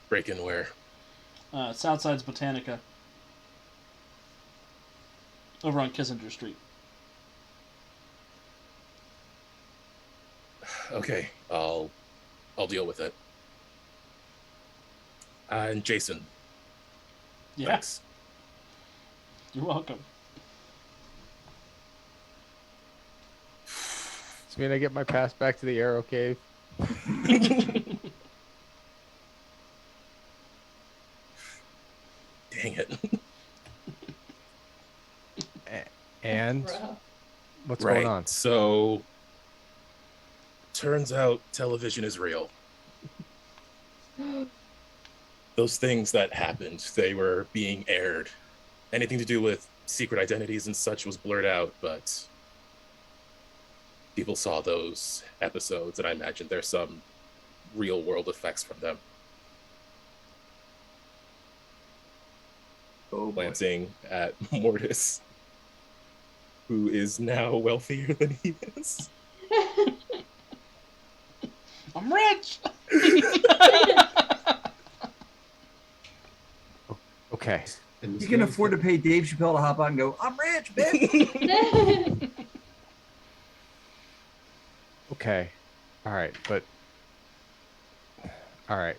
Break in where? Southside's Botanica. Over on Kissinger Street. Okay, I'll deal with it. And Jason. Yeah. Thanks. You're welcome. Does it mean I get my pass back to the Arrow Cave? Dang it. And Rough. what's Right. going on? So, turns out television is real. Those things that happened, they were being aired. Anything to do with secret identities and such was blurred out, but people saw those episodes, and I imagine there's some real world effects from them. Oh, boy. Glancing at Mortis, who is now wealthier than he is. I'm rich! Okay. You can afford to pay Dave Chappelle to hop on and go, I'm rich, bitch. Okay. All right. But. All right.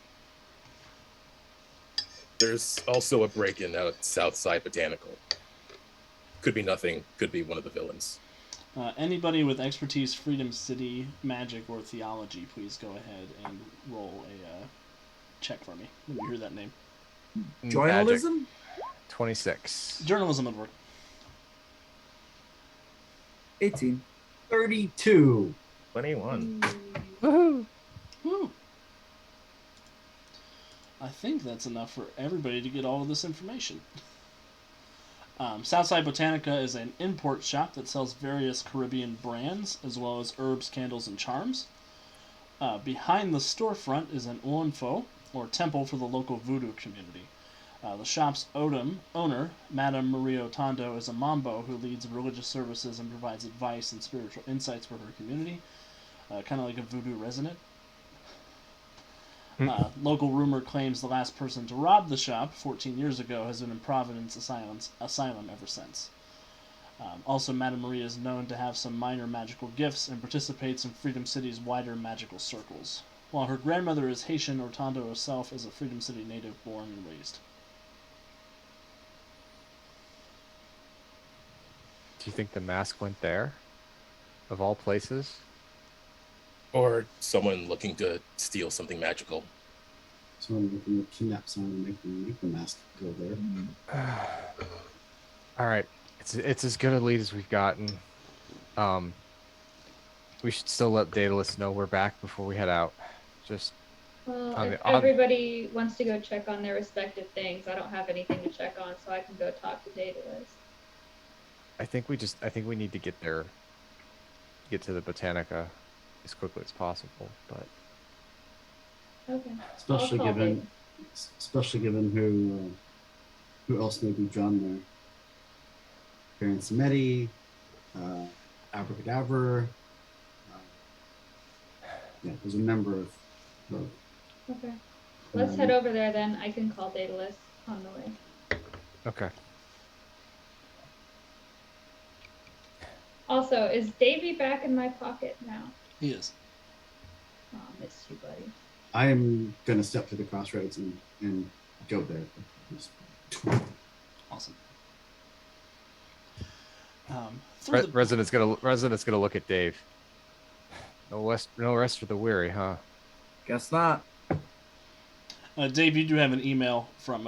There's also a break-in out Southside Botanical. Could be nothing, could be one of the villains. Anybody with expertise, Freedom City, magic, or theology, please go ahead and roll a check for me when you hear that name. Journalism? 26. Journalism would work. 18. 32. 21. Woohoo! Whew. I think that's enough for everybody to get all of this information. Southside Botanica is an import shop that sells various Caribbean brands, as well as herbs, candles, and charms. Behind the storefront is an Onfo, or temple for the local voodoo community. The shop's owner, Madame Maria Otondo, is a mambo who leads religious services and provides advice and spiritual insights for her community, kind of like a voodoo resident. Local rumor claims the last person to rob the shop 14 years ago has been in Providence Asylum ever since. Also, Madame Maria is known to have some minor magical gifts and participates in Freedom City's wider magical circles. While her grandmother is Haitian, Otondo herself is a Freedom City native born and raised. Do you think the mask went there? Of all places? Or someone looking to steal something magical. Someone looking to kidnap someone and make the mask go there. All right. It's as good a lead as we've gotten. We should still let Daedalus know we're back before we head out. Just Well, if everybody wants to go check on their respective things, I don't have anything to check on, so I can go talk to Daedalus. I think we need to get there. Get to the Botanica as quickly as possible. But Okay. Especially I'll call given who else may be drawn there. Baron Samedi, abracadabra. Yeah, there's a number of. Okay. Let's head over there then. I can call Daedalus on the way. Okay. Also, is Davy back in my pocket now? He is. Oh, missed you, buddy. I am gonna step to the crossroads and go there. Awesome. Resident's gonna look at Dave. No rest for the weary, huh? Guess not. Dave, you do have an email from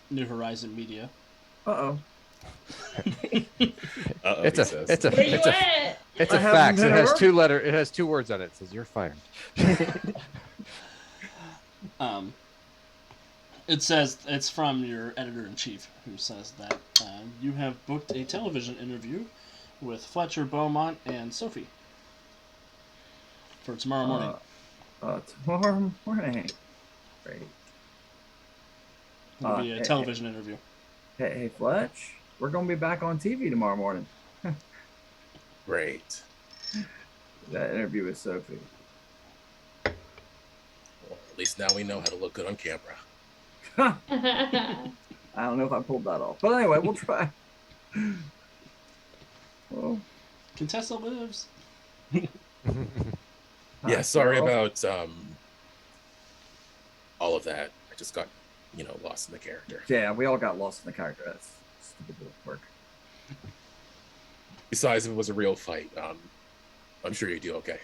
New Horizon Media. Uh-oh. It's a Where you at? It's I a haven't fax. been It has 2 words on it. It says you're fired. It says it's from your editor-in-chief, who says that you have booked a television interview with Fletcher, Beaumont, and Sophie for tomorrow morning. Tomorrow morning. Great. It'll be a television interview. Hey, Fletch, we're gonna be back on TV tomorrow morning. Great. That interview with Sophie. Well, at least now we know how to look good on camera. I don't know if I pulled that off, but anyway, we'll try. Well, Contessa lives. Yeah, sorry about all of that. I just got, lost in the character. Yeah, we all got lost in the character. That's stupid work. Besides, if it was a real fight, I'm sure you'd do okay.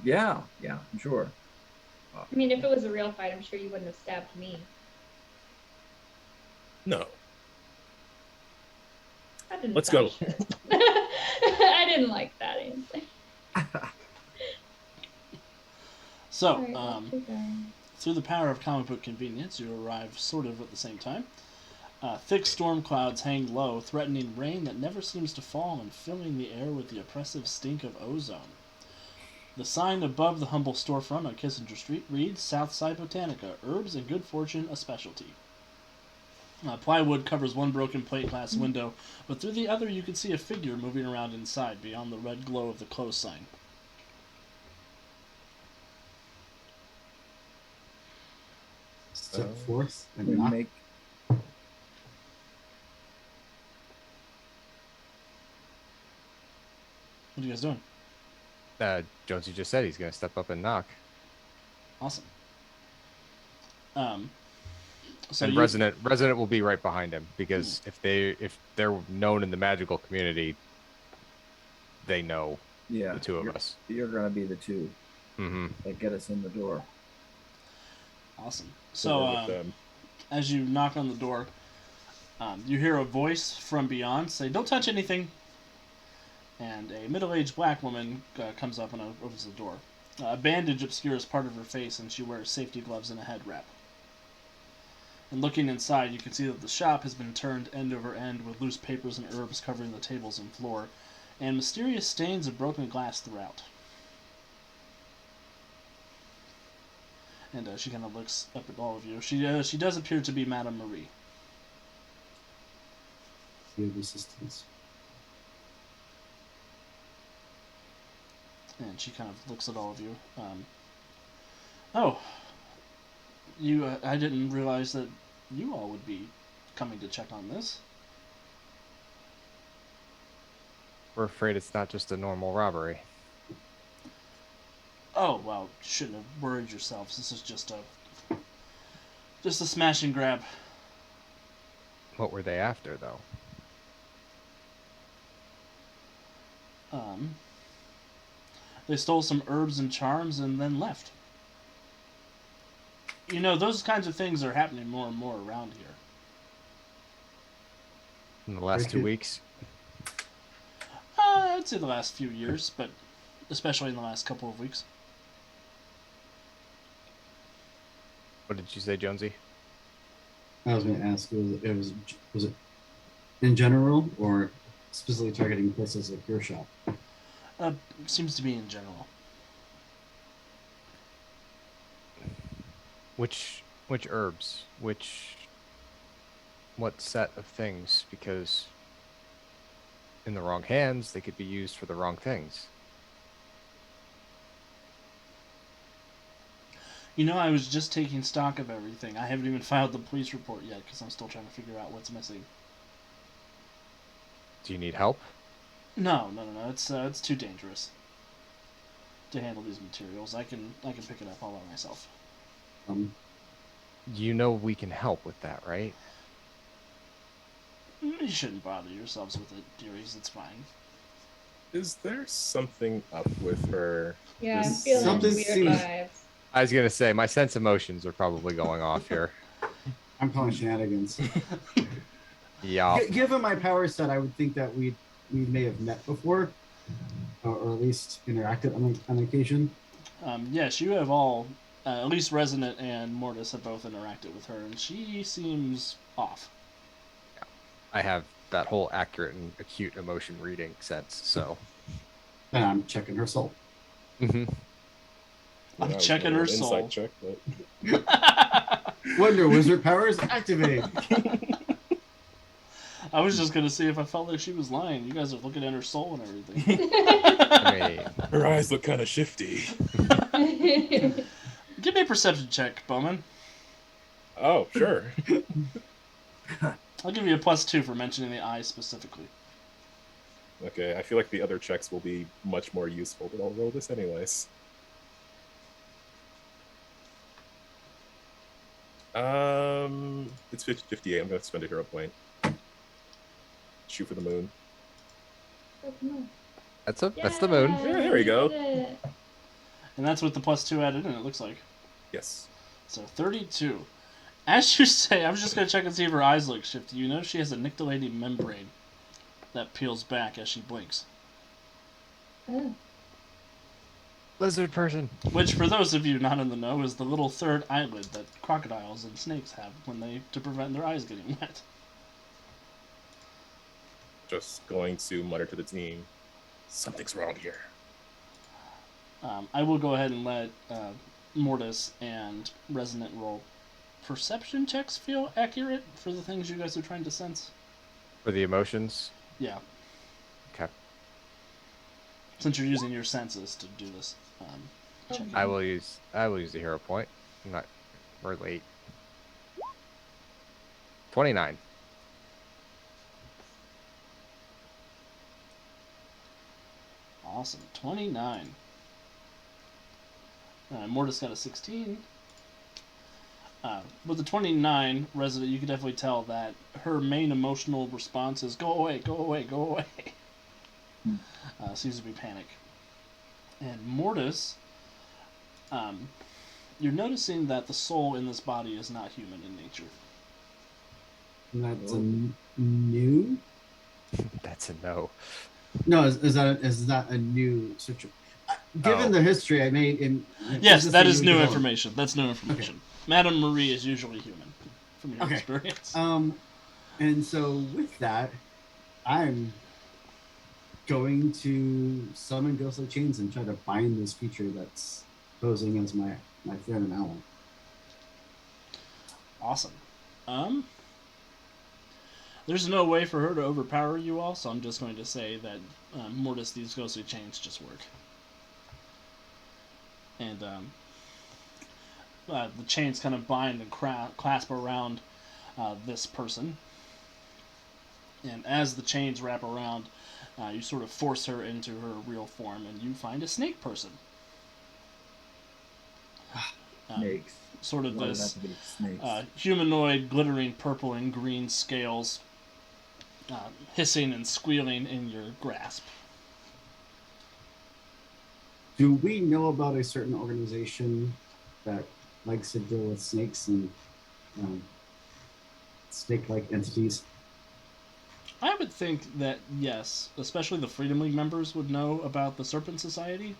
Yeah, I'm sure. I mean, if it was a real fight, I'm sure you wouldn't have stabbed me. No. That didn't Let's sound go. sure. I didn't like that answer. So, Alright, off we go. through the power of comic book convenience, you arrive sort of at the same time. Thick storm clouds hang low, threatening rain that never seems to fall and filling the air with the oppressive stink of ozone. The sign above the humble storefront on Kissinger Street reads Southside Botanica, herbs and good fortune a specialty. Plywood covers one broken plate glass window, but through the other you can see a figure moving around inside beyond the red glow of the closed sign. Step forth We and knock. make What are you guys doing? Jonesy just said he's gonna step up and knock. Awesome. So And you, resident will be right behind him because if they're known in the magical community, they know the two of us. You're gonna be the two that get us in the door. Awesome. So as you knock on the door, you hear a voice from beyond say, "Don't touch anything." And a middle-aged black woman comes up and opens the door. A bandage obscures part of her face, and she wears safety gloves and a head wrap. And looking inside, you can see that the shop has been turned end over end with loose papers and herbs covering the tables and floor, and mysterious stains of broken glass throughout. And she kind of looks up at all of you. She does appear to be Madame Marie. Field assistance. And she kind of looks at all of you. Oh, you! I didn't realize that you all would be coming to check on this. We're afraid it's not just a normal robbery. Oh well, you shouldn't have worried yourselves. This is just a smash and grab. What were they after, though? They stole some herbs and charms and then left. You know, those kinds of things are happening more and more around here. In the last 2 weeks? I'd say the last few years, but especially in the last couple of weeks. What did you say, Jonesy? I was going to ask, was it in general or specifically targeting places like your shop? Seems to be in general. Which herbs? What set of things? Because in the wrong hands, they could be used for the wrong things. You know, I was just taking stock of everything. I haven't even filed the police report yet because I'm still trying to figure out what's missing. Do you need help? No. It's too dangerous to handle these materials. I can pick it up all by myself. You know we can help with that, right? You shouldn't bother yourselves with it, dearies. It's fine. Is there something up with her? Yeah, I'm This- feeling Something weird seems- vibes. I was gonna say my sense emotions are probably going off here. I'm calling shenanigans. Yeah. Given my power set, I would think that we may have met before, or at least interacted on occasion. Yes, you have all, at least Resonant and Mortis have both interacted with her, and she seems off. I have that whole accurate and acute emotion reading sense, so. Then I'm checking her soul. Mm-hmm. I'm Yeah, checking an her insight soul. check, but... Wonder Wizard powers activate. I was just gonna see if I felt like she was lying. You guys are looking at her soul and everything. I mean, Her eyes look kind of shifty. Give me a perception check, Bowman. Oh, sure. I'll give you a +2 for mentioning the eye specifically. Okay, I feel like the other checks will be much more useful, but I'll roll this anyways. It's 58. I'm going to spend a hero point. Shoot for the moon. that's the moon. Yeah, there we go. And that's with the +2 added in, it looks like. Yes. So 32. As you say, I was just going to check and see if her eyes look shifty. You know she has a nictitating membrane that peels back as she blinks. Oh. Lizard person. Which, for those of you not in the know, is the little third eyelid that crocodiles and snakes have to prevent their eyes getting wet. Just going to mutter to the team, something's wrong here. I will go ahead and let Mortis and Resonant roll perception checks. Feel accurate for the things you guys are trying to sense? For the emotions. Yeah. Okay. Since you're using your senses to do this. Check. I will use the hero point. We're late. 29. Awesome. 29. Mortis got a 16. With the 29, Resident, you can definitely tell that her main emotional response is go away, go away, go away. Seems to be panic. And Mortis, you're noticing that the soul in this body is not human in nature. And that's a new. That's a no. No, is that a new search? Given Oh. the history I made in. Yes, this that a is new development? information. That's new information. Madame Marie is usually human, from your Okay. experience. And so with that, I'm going to summon ghostly chains and try to bind this creature that's posing as my friend and ally. Awesome. There's no way for her to overpower you all, so I'm just going to say that Mortis, these ghostly chains just work. And the chains kind of bind and clasp around this person. And as the chains wrap around, you sort of force her into her real form, and you find a snake person. Snakes. Sort of Why would this that be snakes? humanoid, glittering purple and green scales, hissing and squealing in your grasp. Do we know about a certain organization that likes to deal with snakes and snake-like entities? I would think that, yes, especially the Freedom League members would know about the Serpent Society.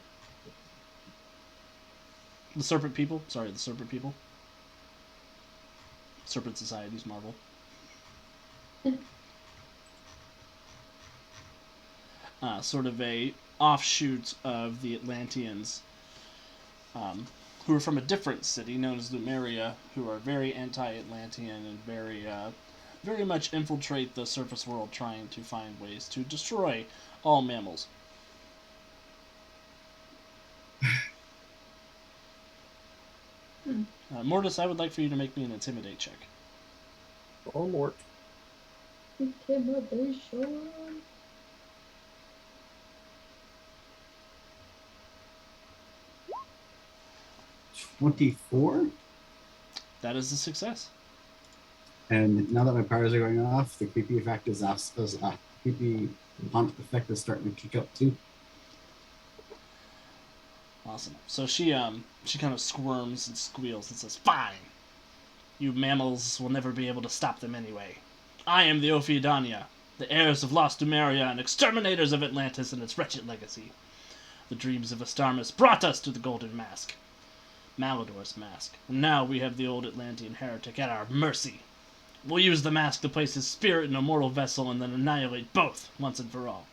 The Serpent People. Sorry, the Serpent People. Serpent Society's Marvel. Sort of a offshoot of the Atlanteans, who are from a different city known as Lumeria, who are very anti-Atlantean and very very much infiltrate the surface world, trying to find ways to destroy all mammals. Mortis, I would like for you to make me an intimidate check. Or Mort. Intimidation. 24. That is a success. And now that my powers are going off, the creepy effect is creepy haunt effect is starting to kick up too. Awesome. So she kind of squirms and squeals and says, "Fine. You mammals will never be able to stop them anyway. I am the Ophiodania, the heirs of lost Dumeria and exterminators of Atlantis and its wretched legacy. The dreams of Astarmus brought us to the Golden Mask, Malador's mask, and now we have the old Atlantean heretic at our mercy. We'll use the mask to place his spirit in a mortal vessel and then annihilate both once and for all."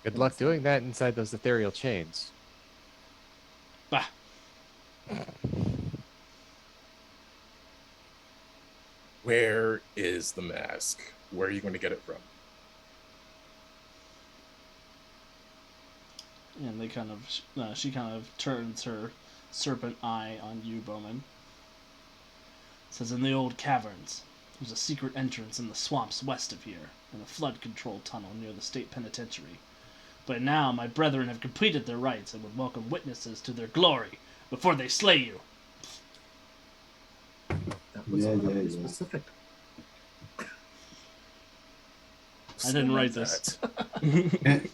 Good luck doing that inside those ethereal chains. Bah. Where is the mask? Where are you going to get it from? And they kind of, she kind of turns her serpent eye on you, Bowman. It says, "In the old caverns, there's a secret entrance in the swamps west of here, and a flood control tunnel near the state penitentiary. But now my brethren have completed their rites and would welcome witnesses to their glory before they slay you." That was Yeah, very yeah. specific. I didn't write this.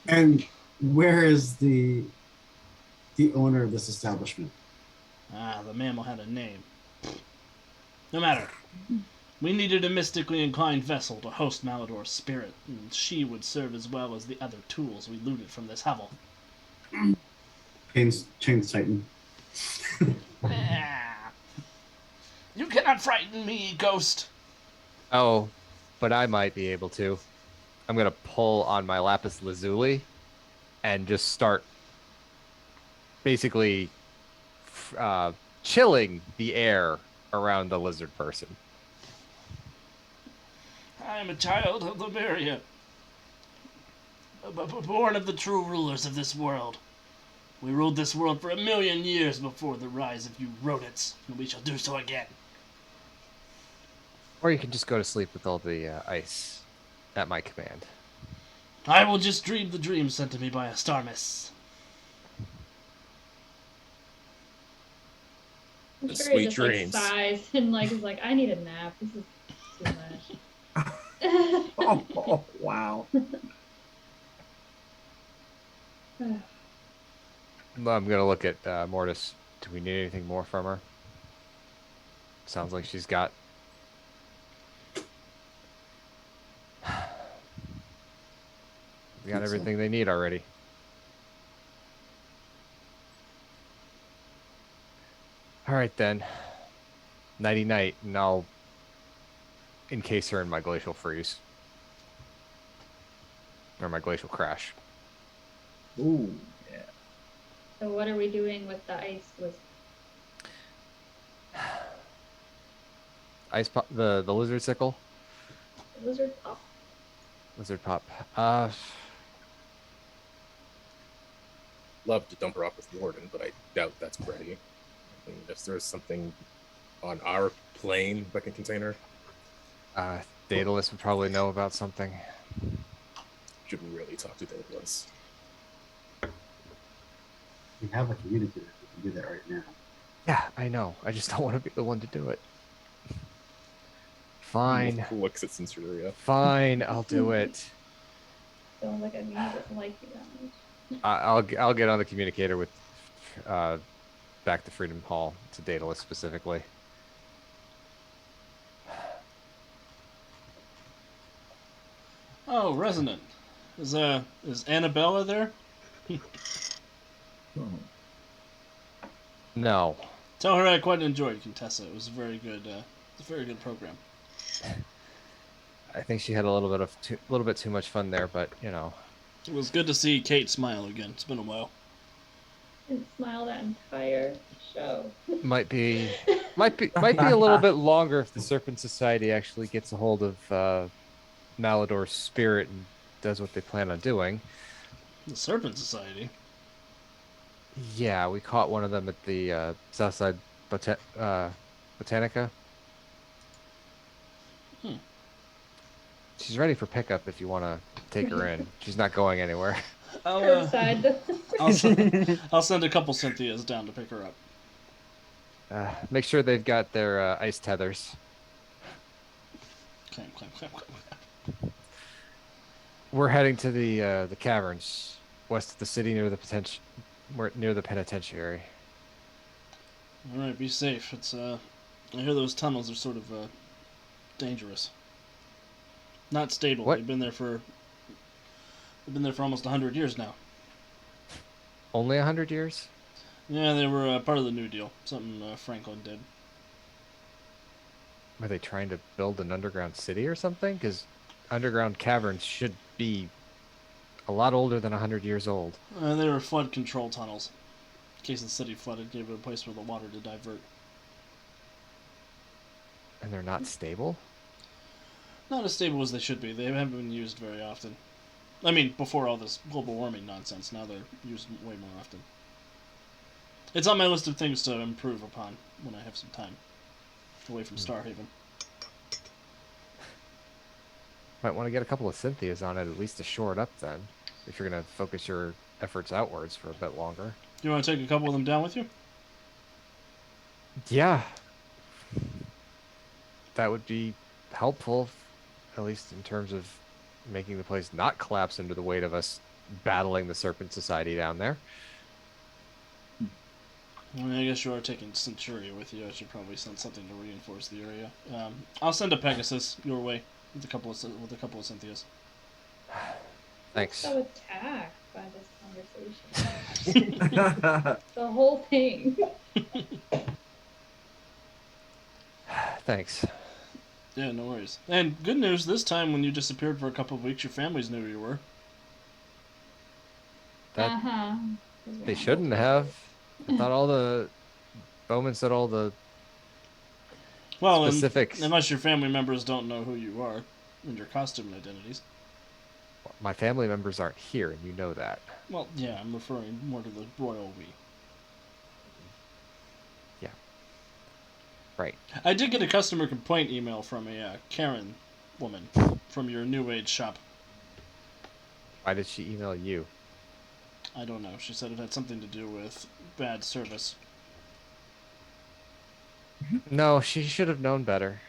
And where is the owner of this establishment? The mammal had a name. No matter. We needed a mystically inclined vessel to host Malador's spirit, and she would serve as well as the other tools we looted from this hovel. Chains Titan. You cannot frighten me, ghost. Oh, but I might be able to. I'm gonna pull on my lapis lazuli and just start basically chilling the air around the lizard person. I am a child of Liberia, born of the true rulers of this world. We ruled this world for 1,000,000 years before the rise of you rodents, and we shall do so again. Or you can just go to sleep with all the ice at my command. I will just dream the dream sent to me by Astarmus. I'm sure Sweet he just dreams. like sighs and like is like, I need a nap. This is too much. Oh, wow. I'm gonna look at Mortis. Do we need anything more from her? Sounds like she's got. They got everything they need already. All right then. Nighty night, and I'll encase her in my glacial freeze. Or my glacial crash. Ooh, yeah. So what are we doing with the ice? Ice pop, the lizard sickle? Lizard pop. Lizard pop. Love to dump her off with Warden, but I doubt that's ready. I mean, if there's something on our plane that can contain her, Daedalus would probably know about something. should really talk to Daedalus. We have a communicator who can do that right now. Yeah, I know. I just don't want to be the one to do it. Fine. Looks at Sinceria. Fine, I'll do it. Sounds like a me doesn't like you that much. I'll get on the communicator with back to Freedom Hall to Daedalus specifically. Oh, Resonant. Is Annabella there? Oh. No. Tell her I quite enjoyed Contessa. It was a very good program. I think she had a little bit too much fun there, but you know. It was good to see Kate smile again. It's been a while. Didn't smile that entire show. Might be Might be a little bit longer if the Serpent Society actually gets a hold of Malador's spirit and does what they plan on doing. The Serpent Society. Yeah, we caught one of them at the Southside Botanica. Hmm. She's ready for pickup if you want to take her in. She's not going anywhere. Curbside. I'll send a couple Cynthias down to pick her up. Make sure they've got their ice tethers. Clam, clam, clam, clam. We're heading to the caverns west of the city near the penitentiary. All right, be safe. It's I hear those tunnels are sort of dangerous. Not stable. What? They've been there for almost 100 years now. Only 100 years? Yeah, they were part of the New Deal. Something Franklin did. Were they trying to build an underground city or something? Because underground caverns should be a lot older than 100 years old. They were flood control tunnels. In case the city flooded, gave it a place for the water to divert. And they're not stable? Not as stable as they should be. They haven't been used very often. I mean, before all this global warming nonsense, now they're used way more often. It's on my list of things to improve upon when I have some time. Away from Starhaven. Might want to get a couple of Cynthias on it, at least to shore it up then. If you're going to focus your efforts outwards for a bit longer. Do you want to take a couple of them down with you? Yeah. That would be helpful, at least in terms of making the place not collapse under the weight of us battling the Serpent Society down there. I mean, I guess you are taking Centuria with you. I should probably send something to reinforce the area. I'll send a Pegasus your way with a couple of Cynthias. Thanks. So attacked by this conversation. The whole thing. Thanks. Yeah, no worries. And good news, this time when you disappeared for a couple of weeks, your families knew who you were. That they shouldn't have. I thought all the Bowman said all the specifics. Unless your family members don't know who you are and your costume identities. My family members aren't here, and you know that. Well, yeah, I'm referring more to the royal we. Yeah. Right. I did get a customer complaint email from a Karen woman from your New Age shop. Why did she email you? I don't know. She said it had something to do with bad service. No, she should have known better.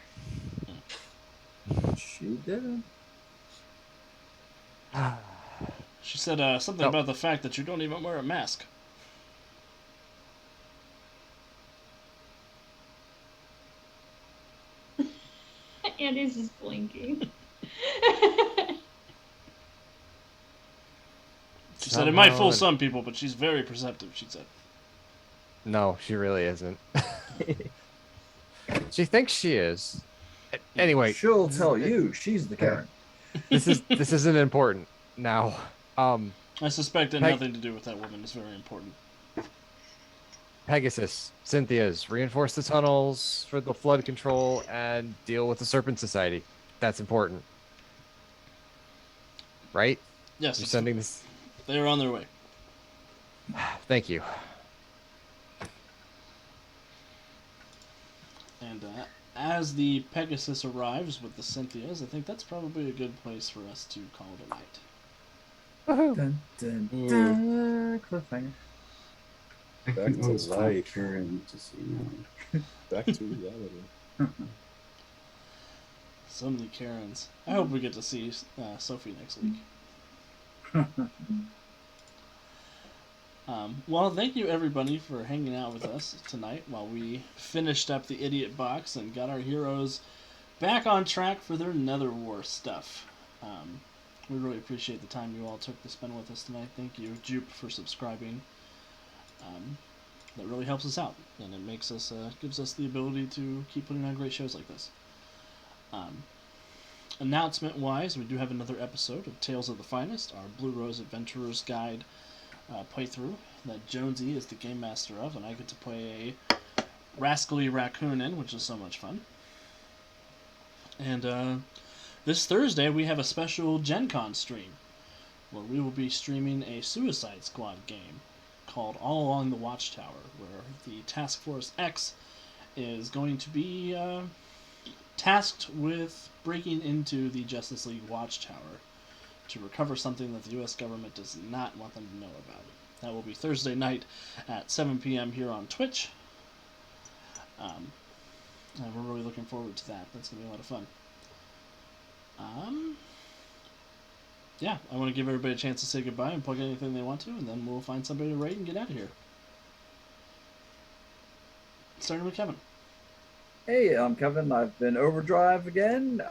She did. She said something about the fact that you don't even wear a mask. Andy's just blinking. She said it might fool some people, but she's very perceptive, she said. No, she really isn't. She thinks she is. Anyway, she'll tell you she's the Karen. This isn't important now. I suspect it had nothing to do with that woman. It's very important. Pegasus, Cynthia's, reinforce the tunnels for the flood control and deal with the Serpent Society. That's important. Right? Yes. You're sending this. They are on their way. Thank you. And as the Pegasus arrives with the Cynthias, I think that's probably a good place for us to call it a night. Dun, dun, dun. Cliffhanger. I Back can to always call life. Karen to see now. Back to reality. So many Karens. I hope we get to see Sophie next week. Well, thank you everybody for hanging out with us tonight while we finished up the Idiot Box and got our heroes back on track for their Netherwar stuff. We really appreciate the time you all took to spend with us tonight. Thank you, Jupe, for subscribing. That really helps us out, and it makes us gives us the ability to keep putting on great shows like this. Announcement-wise, we do have another episode of Tales of the Finest, our Blue Rose Adventurer's Guide playthrough that Jonesy is the game master of, and I get to play a Rascally Raccoon in, which is so much fun. And this Thursday we have a special Gen Con stream where we will be streaming a Suicide Squad game called All Along the Watchtower, where the Task Force X is going to be tasked with breaking into the Justice League Watchtower to recover something that the U.S. government does not want them to know about. That will be Thursday night at 7 p.m. here on Twitch. And we're really looking forward to that. That's going to be a lot of fun. Yeah, I want to give everybody a chance to say goodbye and plug anything they want to, and then we'll find somebody to raid and get out of here. Starting with Kevin. Hey, I'm Kevin. I've been Overdrive again.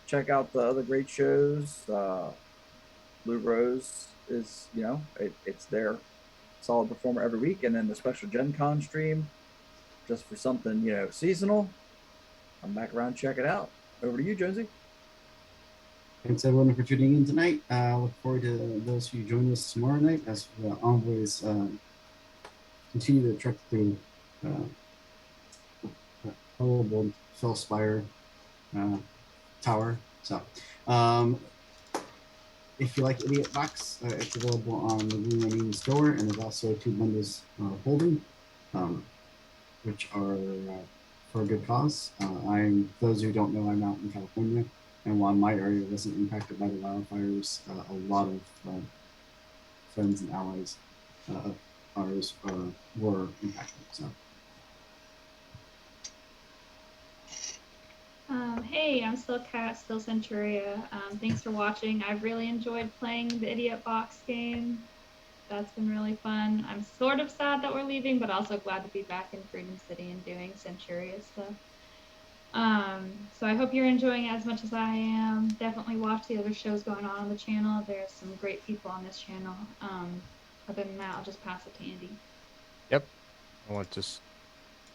Check out the other great shows. Blue Rose is, it's their solid performer every week, and then the special Gen Con stream, just for something, seasonal. I'm back around, check it out. Over to you, Jonesy. Thanks everyone for tuning in tonight. Look forward to those who join us tomorrow night as the envoys continue to trek through horrible Fellspire tower. So, if you like Idiot Box, it's available on the Green Lane store, and there's also 2 bundles holding, which are for a good cause. Those who don't know, I'm out in California, and while my area wasn't impacted by the wildfires, a lot of friends and allies of ours were impacted. So. Hey, I'm still Kat, still Centuria. Thanks for watching. I've really enjoyed playing the Idiot Box game. That's been really fun. I'm sort of sad that we're leaving, but also glad to be back in Freedom City and doing Centuria stuff. So I hope you're enjoying it as much as I am. Definitely watch the other shows going on the channel. There's some great people on this channel. Other than that, I'll just pass it to Andy. Yep. I want to just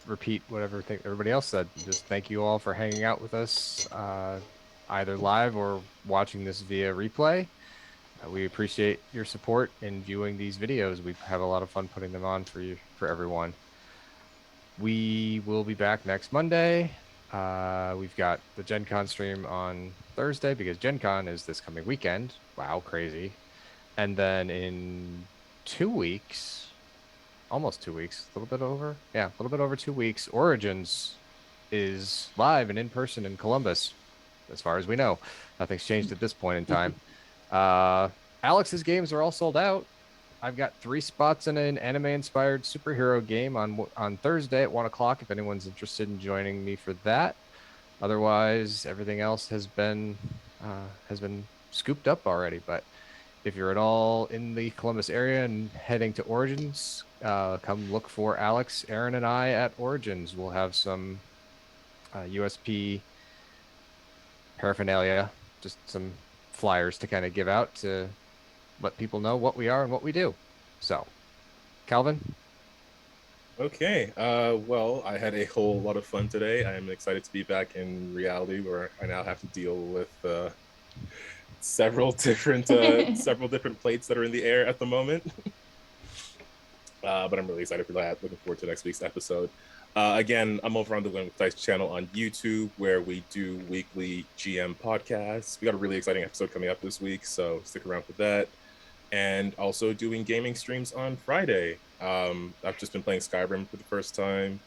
repeat whatever everybody else said. Just thank you all for hanging out with us, either live or watching this via replay. We appreciate your support in viewing these videos. We have a lot of fun putting them on for everyone. We will be back next Monday. We've got the Gen Con stream on Thursday because Gen Con is this coming weekend. Wow, crazy. And then in 2 weeks, almost 2 weeks, a little bit over 2 weeks, Origins is live and in person in Columbus, as far as we know. Nothing's changed at this point in time. Alex's games are all sold out. I've got 3 spots in an anime-inspired superhero game on Thursday at 1 o'clock if anyone's interested in joining me for that. Otherwise, everything else has been scooped up already, but if you're at all in the Columbus area and heading to Origins, come look for Alex, Aaron, and I at Origins. We'll have some USP paraphernalia, just some flyers to kind of give out to let people know what we are and what we do. So, Calvin? Okay. Well, I had a whole lot of fun today. I'm excited to be back in reality where I now have to deal with several different plates that are in the air at the moment. But I'm really excited for that. Looking forward to next week's episode. Again, I'm over on the Win with Dice channel on YouTube where we do weekly GM podcasts. We got a really exciting episode coming up this week, so stick around for that. And also doing gaming streams on Friday. I've just been playing Skyrim for the first time,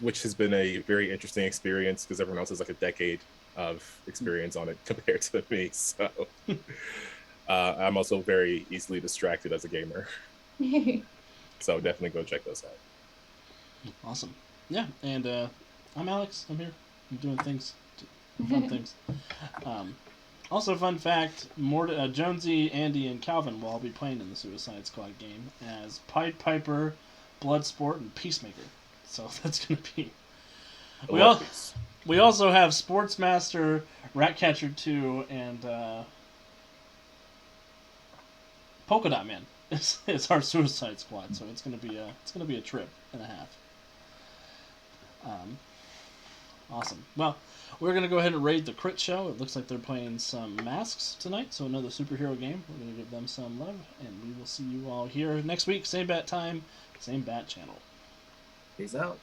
which has been a very interesting experience because everyone else has like a decade of experience on it compared to me. So I'm also very easily distracted as a gamer. So definitely go check those out. Awesome. Yeah, and I'm Alex. I'm here. I'm doing things, fun things. Also, fun fact, Jonesy, Andy, and Calvin will all be playing in the Suicide Squad game as Pied Piper, Bloodsport, and Peacemaker. So that's going to be... We also have Sportsmaster, Ratcatcher 2, and Polka Dot Man. It's our Suicide Squad, so it's going to be a trip and a half. Awesome. Well, we're going to go ahead and raid the Crit Show. It looks like they're playing some Masks tonight, so another superhero game. We're going to give them some love, and we will see you all here next week. Same bat time, same bat channel. Peace out.